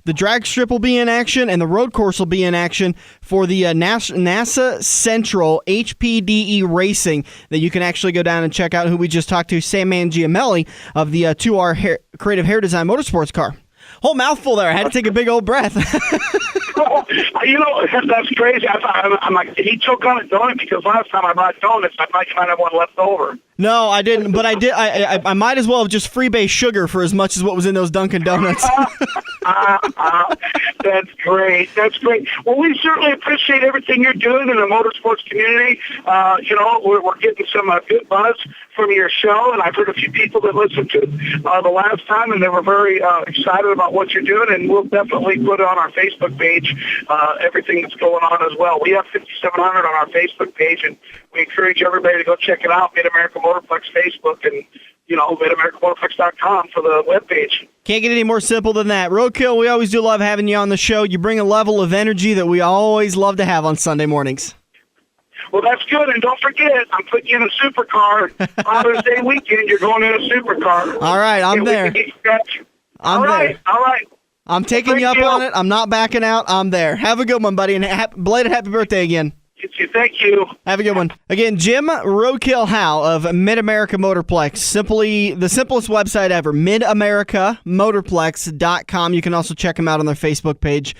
the drag strip will be in action, and the road course will be in action for the NASA Central HPDE Racing that you can actually go down and check out, who we just talked to, Sam Mangiameli of the 2R Creative Hair Design Motorsports car. Whole mouthful there. I had to take a big old breath. That's crazy. I'm like, did he choke on a donut? Because last time I brought donuts, I thought you might have one left over. No, I didn't, but I did. I might as well have just freebase sugar for as much as what was in those Dunkin' Donuts. That's great. That's great. Well, we certainly appreciate everything you're doing in the motorsports community. We're getting some good buzz from your show, and I've heard a few people that listened to the last time, and they were very excited about what you're doing, and we'll definitely put on our Facebook page everything that's going on as well. We have 5,700 on our Facebook page, and we encourage everybody to go check it out, Mid America Motorplex Facebook, and MidAmericaMotorplex.com for the webpage. Can't get any more simple than that. Roadkill, we always do love having you on the show. You bring a level of energy that we always love to have on Sunday mornings. Well, that's good, and don't forget, I'm putting you in a supercar. Father's Day weekend, you're going in a supercar. All right, I'm there. All right. I'm taking you up on it. I'm not backing out. I'm there. Have a good one, buddy, and belated happy birthday again. Thank you. Have a good one. Again, Jim Roadkill Howe of Mid America Motorplex. Simply the simplest website ever, midamericamotorplex.com. You can also check them out on their Facebook page.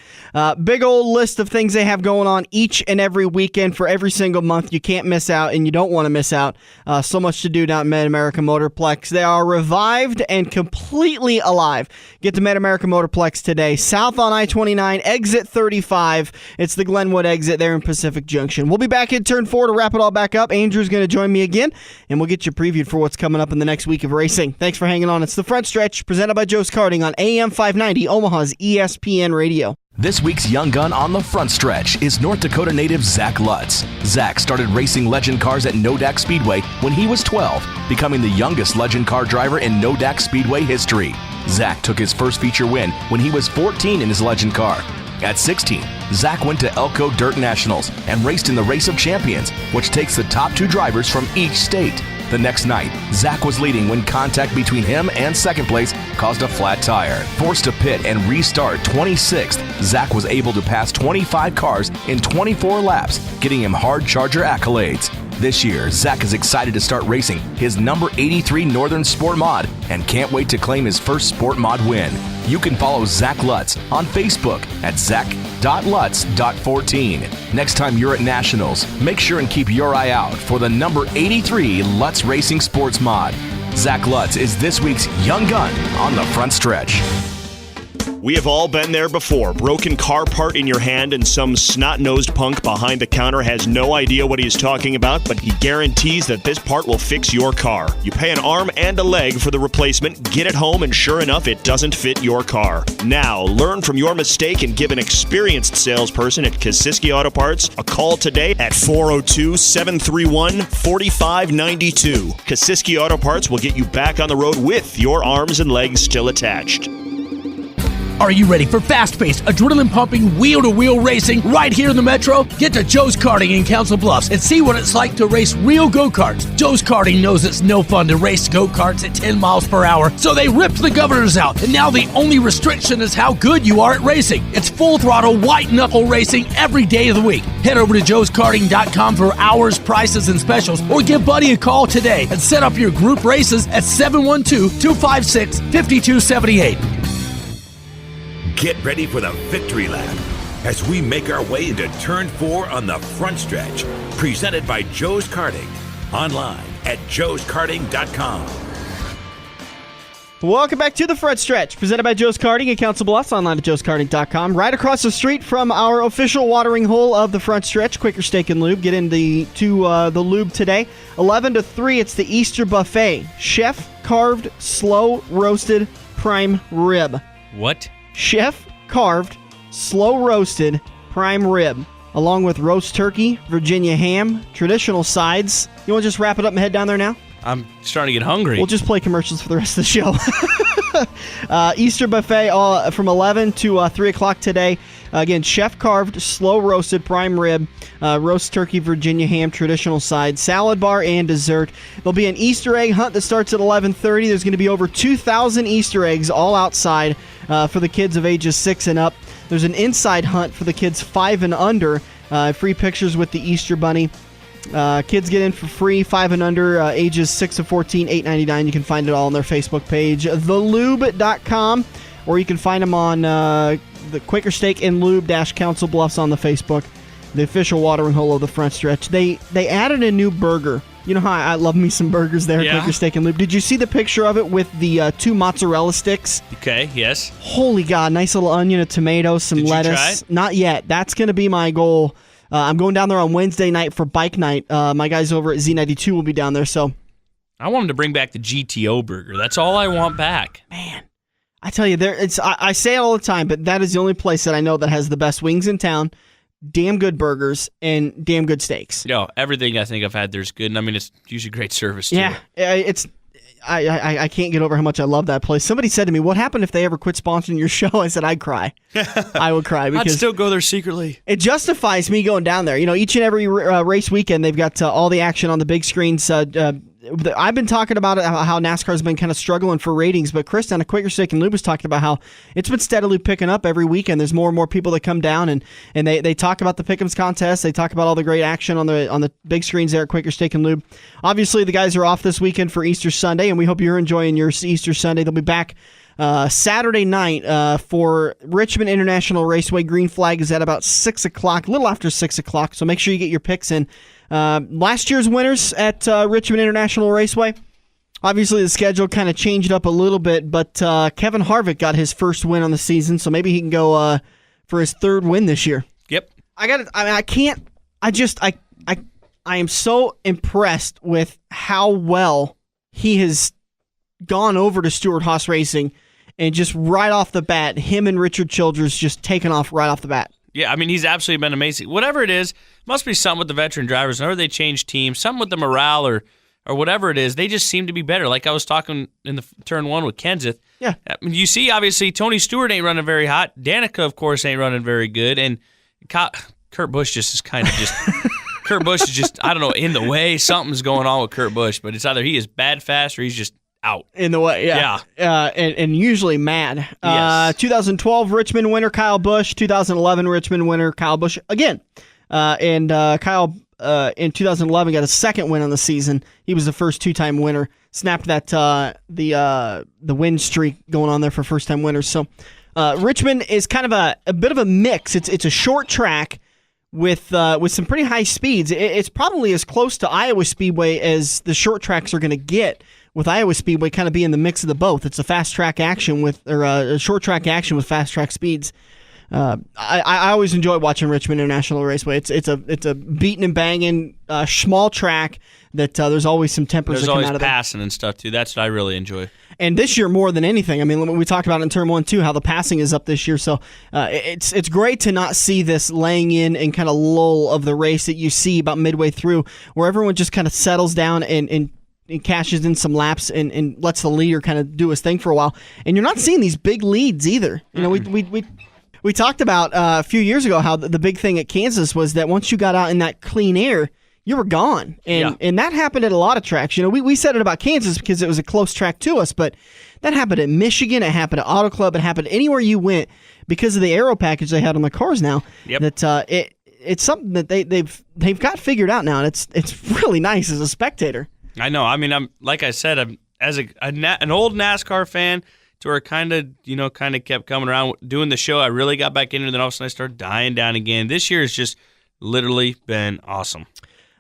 Big old list of things they have going on each and every weekend for every single month. You can't miss out, and you don't want to miss out. So much to do down at Mid America Motorplex. They are revived and completely alive. Get to Mid America Motorplex today. South on I-29, exit 35. It's the Glenwood exit there in Pacific Junction. We'll be back in turn 4 to wrap it all back up. Andrew's going to join me again, and we'll get you previewed for what's coming up in the next week of racing. Thanks for hanging on. It's the Front Stretch, presented by Joe's Karting on AM 590, Omaha's ESPN Radio. This week's Young Gun on the Front Stretch is North Dakota native Zach Lutz. Zach started racing legend cars at I-80 Speedway when he was 12, becoming the youngest legend car driver in I-80 Speedway history. Zach took his first feature win when he was 14 in his legend car. At 16, Zach went to Elko Dirt Nationals and raced in the Race of Champions, which takes the top 2 drivers from each state. The next night, Zach was leading when contact between him and second place caused a flat tire. Forced to pit and restart 26th, Zach was able to pass 25 cars in 24 laps, getting him hard charger accolades. This year, Zach is excited to start racing his number 83 Northern Sport Mod and can't wait to claim his first Sport Mod win. You can follow Zach Lutz on Facebook at zach.lutz.14. Next time you're at Nationals, make sure and keep your eye out for the number 83 Lutz Racing Sports Mod. Zach Lutz is this week's Young Gun on the Front Stretch. We have all been there before. Broken car part in your hand and some snot-nosed punk behind the counter has no idea what he is talking about, but he guarantees that this part will fix your car. You pay an arm and a leg for the replacement, get it home, and sure enough, it doesn't fit your car. Now, learn from your mistake and give an experienced salesperson at Kosiski Auto Parts a call today at 402-731-4592. Kosiski Auto Parts will get you back on the road with your arms and legs still attached. Are you ready for fast-paced, adrenaline-pumping, wheel-to-wheel racing right here in the Metro? Get to Joe's Karting in Council Bluffs and see what it's like to race real go-karts. Joe's Karting knows it's no fun to race go-karts at 10 miles per hour, so they ripped the governors out, and now the only restriction is how good you are at racing. It's full-throttle, white-knuckle racing every day of the week. Head over to joeskarting.com for hours, prices, and specials, or give Buddy a call today and set up your group races at 712-256-5278. Get ready for the victory lap as we make our way into turn 4 on the Front Stretch, presented by Joe's Karting, online at joeskarting.com. Welcome back to the Front Stretch, presented by Joe's Karting in Council Bluffs, online at joeskarting.com. Right across the street from our official watering hole of the Front Stretch, Quaker Steak and Lube. Get into the lube today. 11 to 3, it's the Easter Buffet. Chef-carved, slow-roasted prime rib. What? Chef-carved, slow-roasted prime rib, along with roast turkey, Virginia ham, traditional sides. You want to just wrap it up and head down there now? I'm starting to get hungry. We'll just play commercials for the rest of the show. Easter Buffet from 11 to 3 o'clock today. Again, chef-carved, slow-roasted prime rib, roast turkey, Virginia ham, traditional side, salad bar, and dessert. There'll be an Easter egg hunt that starts at 11:30. There's going to be over 2,000 Easter eggs all outside for the kids of ages 6 and up. There's an inside hunt for the kids 5 and under. Free pictures with the Easter Bunny. Kids get in for free, 5 and under, ages 6 to 14, $8.99. You can find it all on their Facebook page, thelube.com, or you can find them on the Quaker Steak and Lube Council Bluffs on the Facebook, the official watering hole of the Front Stretch. They added a new burger You know how I love me some burgers there at Quaker Steak and Lube. Did you see the picture of it with the 2 mozzarella sticks? Okay, yes. Holy God, nice little onion, a tomato, some lettuce. Try it? Not yet. That's going to be my goal. I'm going down there on Wednesday night for bike night. My guys over at Z92 will be down there, so. I want them to bring back the GTO burger. That's all I want back. Man, I tell you, I say it all the time, but that is the only place that I know that has the best wings in town, damn good burgers, and damn good steaks. Everything I think I've had there's good, and I mean, it's usually great service, too. Yeah, I can't get over how much I love that place. Somebody said to me, what happened if they ever quit sponsoring your show? I said, I'd cry. I would cry. Because I'd still go there secretly. It justifies me going down there. Each and every race weekend, they've got all the action on the big screens. I've been talking about it, how NASCAR's been kind of struggling for ratings, but Chris down at Quaker Steak and Lube was talking about how it's been steadily picking up every weekend. There's more and more people that come down, and they talk about the Pick'ems contest. They talk about all the great action on the big screens there at Quaker Steak and Lube. Obviously, the guys are off this weekend for Easter Sunday, and we hope you're enjoying your Easter Sunday. They'll be back Saturday night for Richmond International Raceway. Green flag is at about 6 o'clock, a little after 6 o'clock, so make sure you get your picks in. Last year's winners at Richmond International Raceway, obviously the schedule kind of changed up a little bit, but Kevin Harvick got his first win on the season, so maybe he can go for his third win this year. Yep. I am so impressed with how well he has gone over to Stewart-Haas Racing, and just right off the bat, him and Richard Childress just taken off right off the bat. Yeah, I mean, he's absolutely been amazing. Whatever it is, must be something with the veteran drivers. Whenever they change teams, something with the morale or whatever it is, they just seem to be better. Like I was talking in the turn 1 with Kenseth. Yeah. I mean, you see, obviously, Tony Stewart ain't running very hot. Danica, of course, ain't running very good. And Kurt Busch just is kind of just... Kurt Busch is just, I don't know, in the way. Something's going on with Kurt Busch, but it's either he is bad fast or he's just out. In the way, yeah. And usually mad. Yes. 2012 Richmond winner Kyle Busch. 2011 Richmond winner Kyle Busch again. And Kyle in 2011 got a second win on the season. He was the first 2-time winner. Snapped that the win streak going on there for first-time winners. So Richmond is kind of a bit of a mix. It's a short track with some pretty high speeds. It's probably as close to Iowa Speedway as the short tracks are going to get, with Iowa Speedway kind of being the mix of the both. It's a fast track action a short track action with fast track speeds. I always enjoy watching Richmond International Raceway. It's a beating and banging small track that there's always some tempers that come out of there. There's always passing and stuff too. That's what I really enjoy. And this year more than anything, I mean, we talked about in turn 1 too, how the passing is up this year. So it's great to not see this laying in and kind of lull of the race that you see about midway through, where everyone just kind of settles down and cashes in some laps and lets the leader kind of do his thing for a while. And you're not seeing these big leads either. You know, we talked about a few years ago how the big thing at Kansas was that once you got out in that clean air, you were gone. And that happened at a lot of tracks. You know, we said it about Kansas because it was a close track to us, but that happened at Michigan, it happened at Auto Club, it happened anywhere you went because of the aero package they had on the cars now. Yep. That it's something that they've got figured out now, and it's really nice as a spectator. I know. I mean, I'm like I said, I'm as an old NASCAR fan to where kind of kept coming around doing the show. I really got back into it, then all of a sudden I started dying down again. This year has just literally been awesome.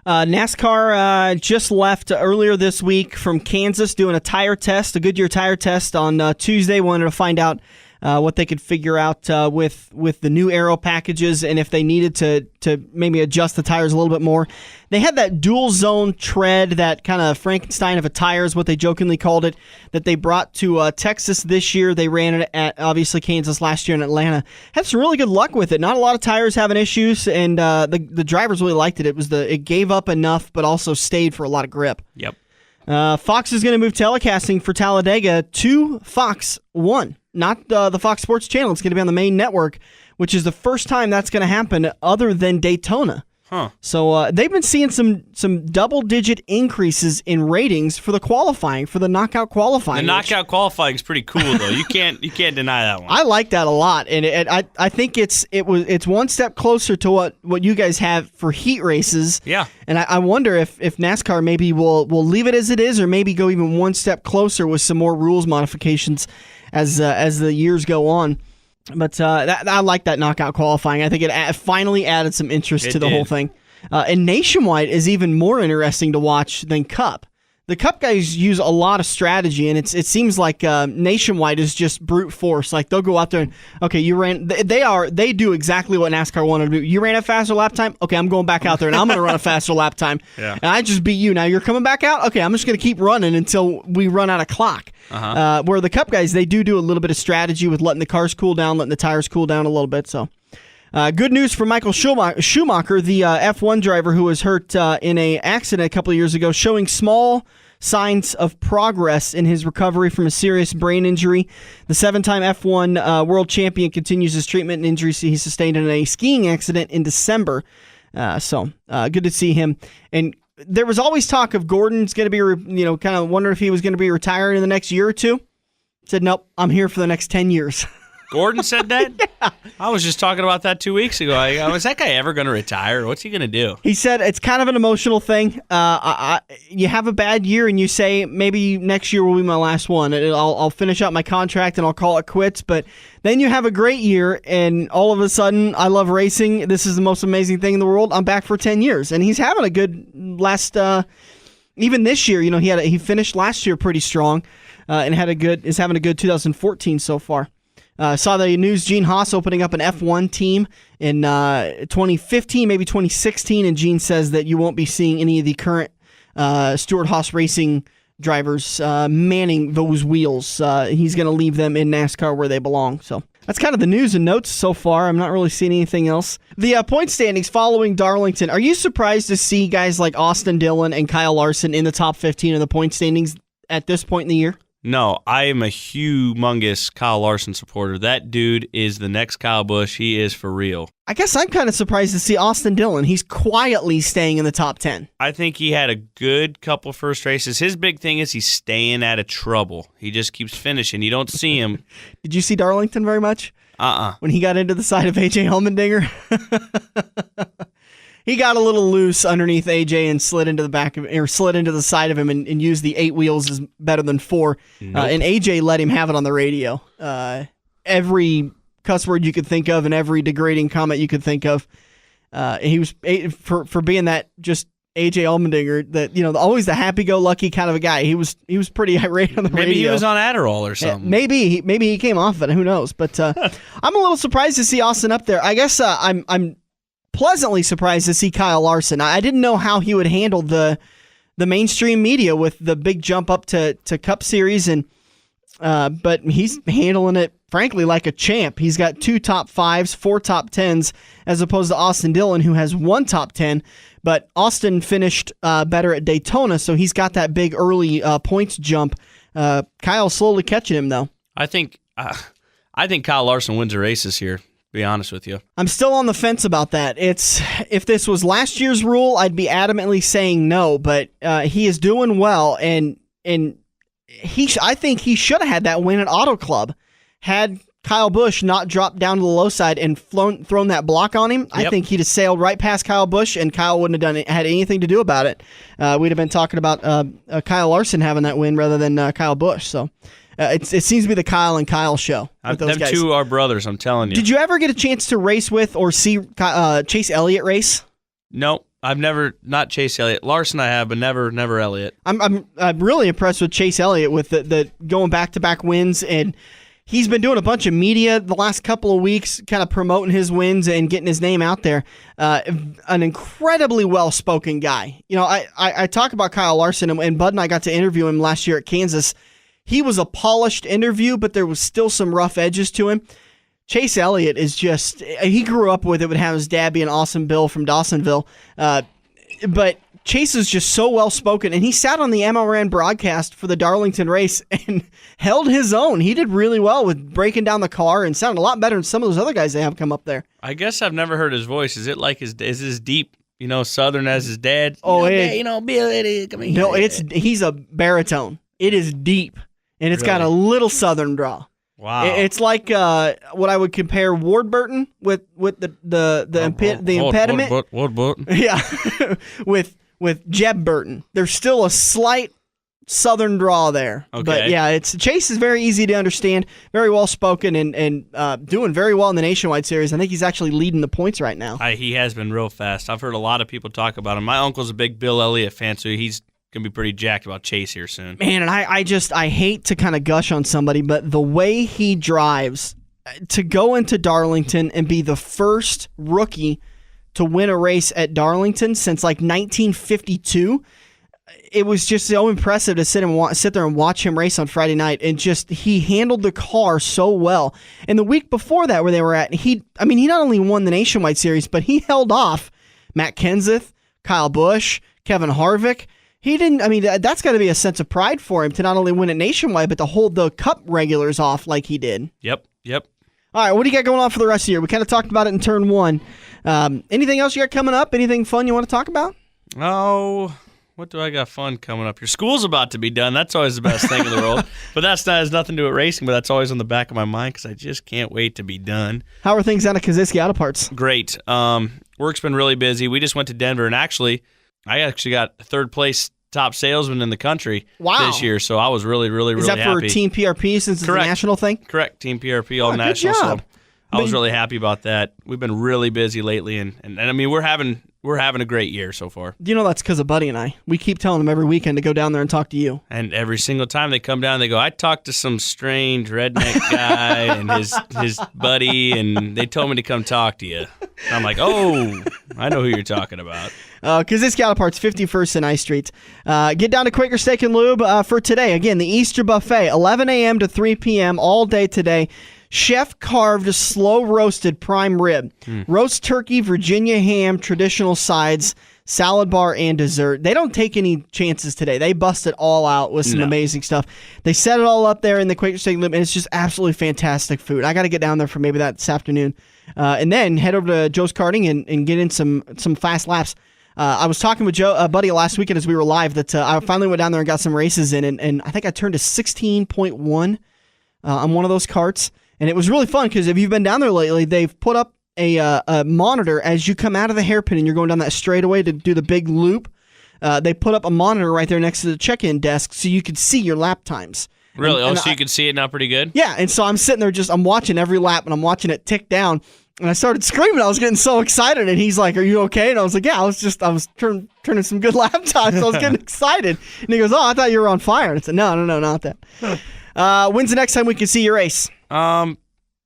NASCAR just left earlier this week from Kansas doing a Goodyear tire test on Tuesday. Wanted to find out what they could figure out with the new aero packages and if they needed to maybe adjust the tires a little bit more. They had that dual zone tread, that kind of Frankenstein of a tire is what they jokingly called it, that they brought to Texas this year. They ran it at obviously Kansas last year in Atlanta. Had some really good luck with it. Not a lot of tires having issues, and the drivers really liked it. It gave up enough, but also stayed for a lot of grip. Yep. Fox is going to move telecasting for Talladega to Fox 1. Not the Fox Sports channel. It's going to be on the main network, which is the first time that's going to happen other than Daytona. Huh. So they've been seeing some double-digit increases in ratings for the qualifying, for the knockout qualifying. The knockout qualifying is pretty cool, though. You can't deny that one. I like that a lot, and I think it's one step closer to what you guys have for heat races. Yeah. And I wonder if NASCAR maybe will leave it as it is, or maybe go even one step closer with some more rules modifications as the years go on. But I like that knockout qualifying. I think it finally added some interest to the whole thing. And Nationwide is even more interesting to watch than Cup. The Cup guys use a lot of strategy, and it seems like Nationwide is just brute force. Like they'll go out there and okay, you ran. They do exactly what NASCAR wanted to do. You ran a faster lap time. Okay, I'm going back out there and I'm going to run a faster lap time. Yeah. And I just beat you. Now you're coming back out. Okay, I'm just going to keep running until we run out of clock. Where the Cup guys, they do a little bit of strategy with letting the cars cool down, letting the tires cool down a little bit. So. Good news for Michael Schumacher, the F1 driver who was hurt in an accident a couple of years ago, showing small signs of progress in his recovery from a serious brain injury. The 7-time F1 world champion continues his treatment and injuries he sustained in a skiing accident in December. So good to see him. And there was always talk of Gordon's going to be, kind of wondering if he was going to be retiring in the next year or two. Said, nope, I'm here for the next 10 years. Gordon said that? Yeah. I was just talking about that 2 weeks ago. Is that guy ever going to retire? What's he going to do? He said it's kind of an emotional thing. You have a bad year and you say, maybe next year will be my last one. I'll finish out my contract and I'll call it quits. But then you have a great year and all of a sudden, I love racing. This is the most amazing thing in the world. I'm back for 10 years. And he's having a good last, even this year, he finished last year pretty strong and is having a good 2014 so far. Saw the news, Gene Haas opening up an F1 team in 2015, maybe 2016, and Gene says that you won't be seeing any of the current Stewart-Haas racing drivers manning those wheels. He's going to leave them in NASCAR where they belong. So that's kind of the news and notes so far. I'm not really seeing anything else. The point standings following Darlington. Are you surprised to see guys like Austin Dillon and Kyle Larson in the top 15 of the point standings at this point in the year? No, I am a humongous Kyle Larson supporter. That dude is the next Kyle Busch. He is for real. I guess I'm kind of surprised to see Austin Dillon. He's quietly staying in the top 10. I think he had a good couple first races. His big thing is he's staying out of trouble. He just keeps finishing. You don't see him. Did you see Darlington very much? When he got into the side of A.J. Allmendinger? He got a little loose underneath AJ and slid into the side of him and used the 8 wheels is better than 4. Nope. And AJ let him have it on the radio. Every cuss word you could think of and every degrading comment you could think of. He was for being that just AJ Allmendinger, that always the happy-go-lucky kind of a guy. He was pretty irate on the radio. Maybe he was on Adderall or something. Maybe he came off of it. Who knows? But I'm a little surprised to see Austin up there. I guess I'm pleasantly surprised to see Kyle Larson. I didn't know how he would handle the mainstream media with the big jump up to Cup Series, but he's handling it, frankly, like a champ. He's got 2 top 5s, 4 top 10s, as opposed to Austin Dillon, who has 1 top 10. But Austin finished better at Daytona, so he's got that big early points jump. Kyle's slowly catching him, though. I think Kyle Larson wins the race this year. Be honest with you. I'm still on the fence about that. If this was last year's rule, I'd be adamantly saying no, but he is doing well, and I think he should have had that win at Auto Club. Had Kyle Busch not dropped down to the low side and thrown that block on him, I think he'd have sailed right past Kyle Busch, and Kyle wouldn't have had anything to do about it. We'd have been talking about Kyle Larson having that win rather than Kyle Busch. So it seems to be the Kyle and Kyle show. With those them guys. two are brothers, I'm telling you. Did you ever get a chance to race with or see Chase Elliott race? No, I've never, not Chase Elliott. Larson I have, but never Elliott. I'm really impressed with Chase Elliott with the going back-to-back wins, and he's been doing a bunch of media the last couple of weeks, kind of promoting his wins and getting his name out there. An incredibly well-spoken guy. I talk about Kyle Larson, and Bud and I got to interview him last year at Kansas. He was a polished interview, but there was still some rough edges to him. Chase Elliott is just, he grew up with it, would have his dad be an awesome Bill from Dawsonville. But Chase is just so well-spoken, and he sat on the MRN broadcast for the Darlington race and held his own. He did really well with breaking down the car and sounded a lot better than some of those other guys they have come up there. I guess I've never heard his voice. Is it like is his deep, Southern as his dad? Oh, Bill, come here. No, he's a baritone. It is deep, and it's got a little Southern draw. Wow. It's like what I would compare Ward Burton with the impediment. Ward Burton. Yeah, with Jeb Burton. There's still a slight southern draw there. Okay. But yeah, Chase is very easy to understand, very well spoken, and doing very well in the Nationwide Series. I think he's actually leading the points right now. He has been real fast. I've heard a lot of people talk about him. My uncle's a big Bill Elliott fan, so he's going to be pretty jacked about Chase here soon. Man, and I hate to kind of gush on somebody, but the way he drives, to go into Darlington and be the first rookie to win a race at Darlington since like 1952, it was just so impressive to sit there and watch him race on Friday night. And just, he handled the car so well. And the week before that, where they were at, he not only won the Nationwide Series, but he held off Matt Kenseth, Kyle Busch, Kevin Harvick. That's got to be a sense of pride for him to not only win it nationwide, but to hold the Cup regulars off like he did. Yep. All right, what do you got going on for the rest of the year? We kind of talked about it in turn one. Anything else you got coming up? Anything fun you want to talk about? Oh, what do I got fun coming up? Your school's about to be done. That's always the best thing in the world. But has nothing to do with racing, but that's always on the back of my mind because I just can't wait to be done. How are things out of Kosiski Auto Parts? Great. Work's been really busy. We just went to Denver, and I actually got third place top salesman in the country this year, so I was really, really, really happy. Is that for Team PRP since it's a national thing? Correct, Team PRP, all national. Good job. So I was really happy about that. We've been really busy lately, and I mean we're having a great year so far. You know that's because of Buddy and I. We keep telling them every weekend to go down there and talk to you. And every single time they come down, they go, I talked to some strange redneck guy and his buddy, and they told me to come talk to you. And I'm like, oh, I know who you're talking about. Kosiski Auto Parts, 51st and I Street. Get down to Quaker Steak and Lube for today. Again, the Easter Buffet, 11 a.m. to 3 p.m. all day today. Chef-carved, slow-roasted prime rib, roast turkey, Virginia ham, traditional sides, salad bar, and dessert. They don't take any chances today. They bust it all out with some amazing stuff. They set it all up there in the Quaker Steak and Lube, and it's just absolutely fantastic food. I got to get down there for maybe that this afternoon. And then head over to Joe's Karting and get in some fast laps. I was talking with Buddy last weekend as we were live that I finally went down there and got some races in, and I think I turned to 16.1 on one of those carts. And it was really fun because if you've been down there lately, they've put up a monitor as you come out of the hairpin and you're going down that straightaway to do the big loop. They put up a monitor right there next to the check-in desk so you could see your lap times. Really? So you could see it now pretty good? Yeah, and so I'm sitting there I'm watching every lap and I'm watching it tick down. And I started screaming. I was getting so excited. And he's like, are you okay? And I was like, yeah, I was turning some good lap times. So I was getting excited. And he goes, oh, I thought you were on fire. And I said, no, not that. When's the next time we can see your race?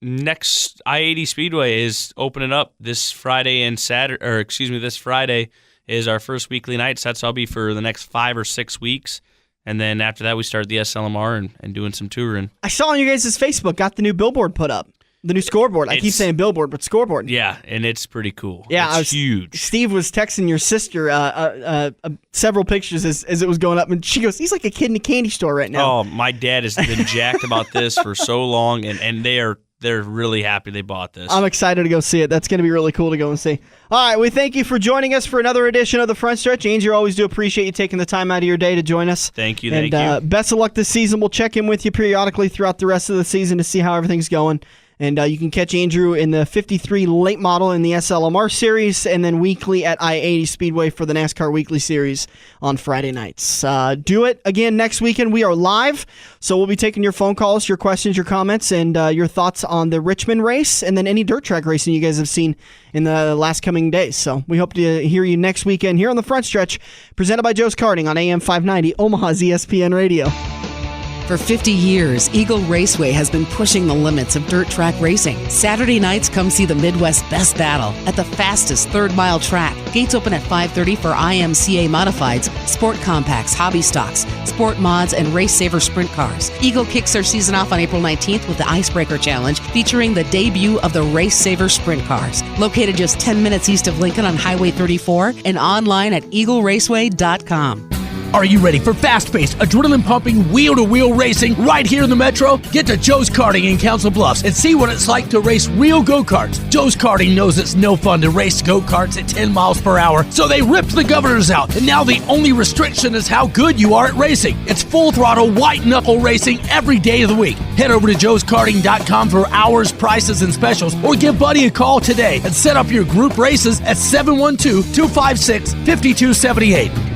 Next I-80 Speedway is opening up this Friday and this Friday is our first weekly night. So that'll be for the next 5 or 6 weeks. And then after that, we start the SLMR and doing some touring. I saw on you guys' Facebook, got the new billboard put up. The new scoreboard. I keep saying billboard, but scoreboard. Yeah, and it's pretty cool. Yeah, it's huge. Steve was texting your sister several pictures as it was going up, and she goes, he's like a kid in a candy store right now. Oh, my dad has been jacked about this for so long, and they're really happy they bought this. I'm excited to go see it. That's going to be really cool to go and see. All right, we thank you for joining us for another edition of the Front Stretch. Andrew, always do appreciate you taking the time out of your day to join us. Thank you. And best of luck this season. We'll check in with you periodically throughout the rest of the season to see how everything's going. And you can catch Andrew in the 53 late model in the SLMR series, and then weekly at I-80 Speedway for the NASCAR Weekly Series on Friday nights. Do it again next weekend. We are live, so we'll be taking your phone calls, your questions, your comments, and your thoughts on the Richmond race, and then any dirt track racing you guys have seen in the last coming days. So we hope to hear you next weekend here on the Front Stretch, presented by Joe's Karting on AM 590, Omaha's ESPN Radio. For 50 years, Eagle Raceway has been pushing the limits of dirt track racing. Saturday nights, come see the Midwest Best Battle at the fastest third-mile track. Gates open at 5:30 for IMCA Modifieds, Sport Compacts, Hobby Stocks, Sport Mods, and Race Saver Sprint Cars. Eagle kicks their season off on April 19th with the Icebreaker Challenge, featuring the debut of the Race Saver Sprint Cars. Located just 10 minutes east of Lincoln on Highway 34 and online at eagleraceway.com. Are you ready for fast-paced, adrenaline-pumping, wheel-to-wheel racing right here in the Metro? Get to Joe's Karting in Council Bluffs and see what it's like to race real go-karts. Joe's Karting knows it's no fun to race go-karts at 10 miles per hour, so they ripped the governors out, and now the only restriction is how good you are at racing. It's full-throttle, white-knuckle racing every day of the week. Head over to joeskarting.com for hours, prices, and specials, or give Buddy a call today and set up your group races at 712-256-5278.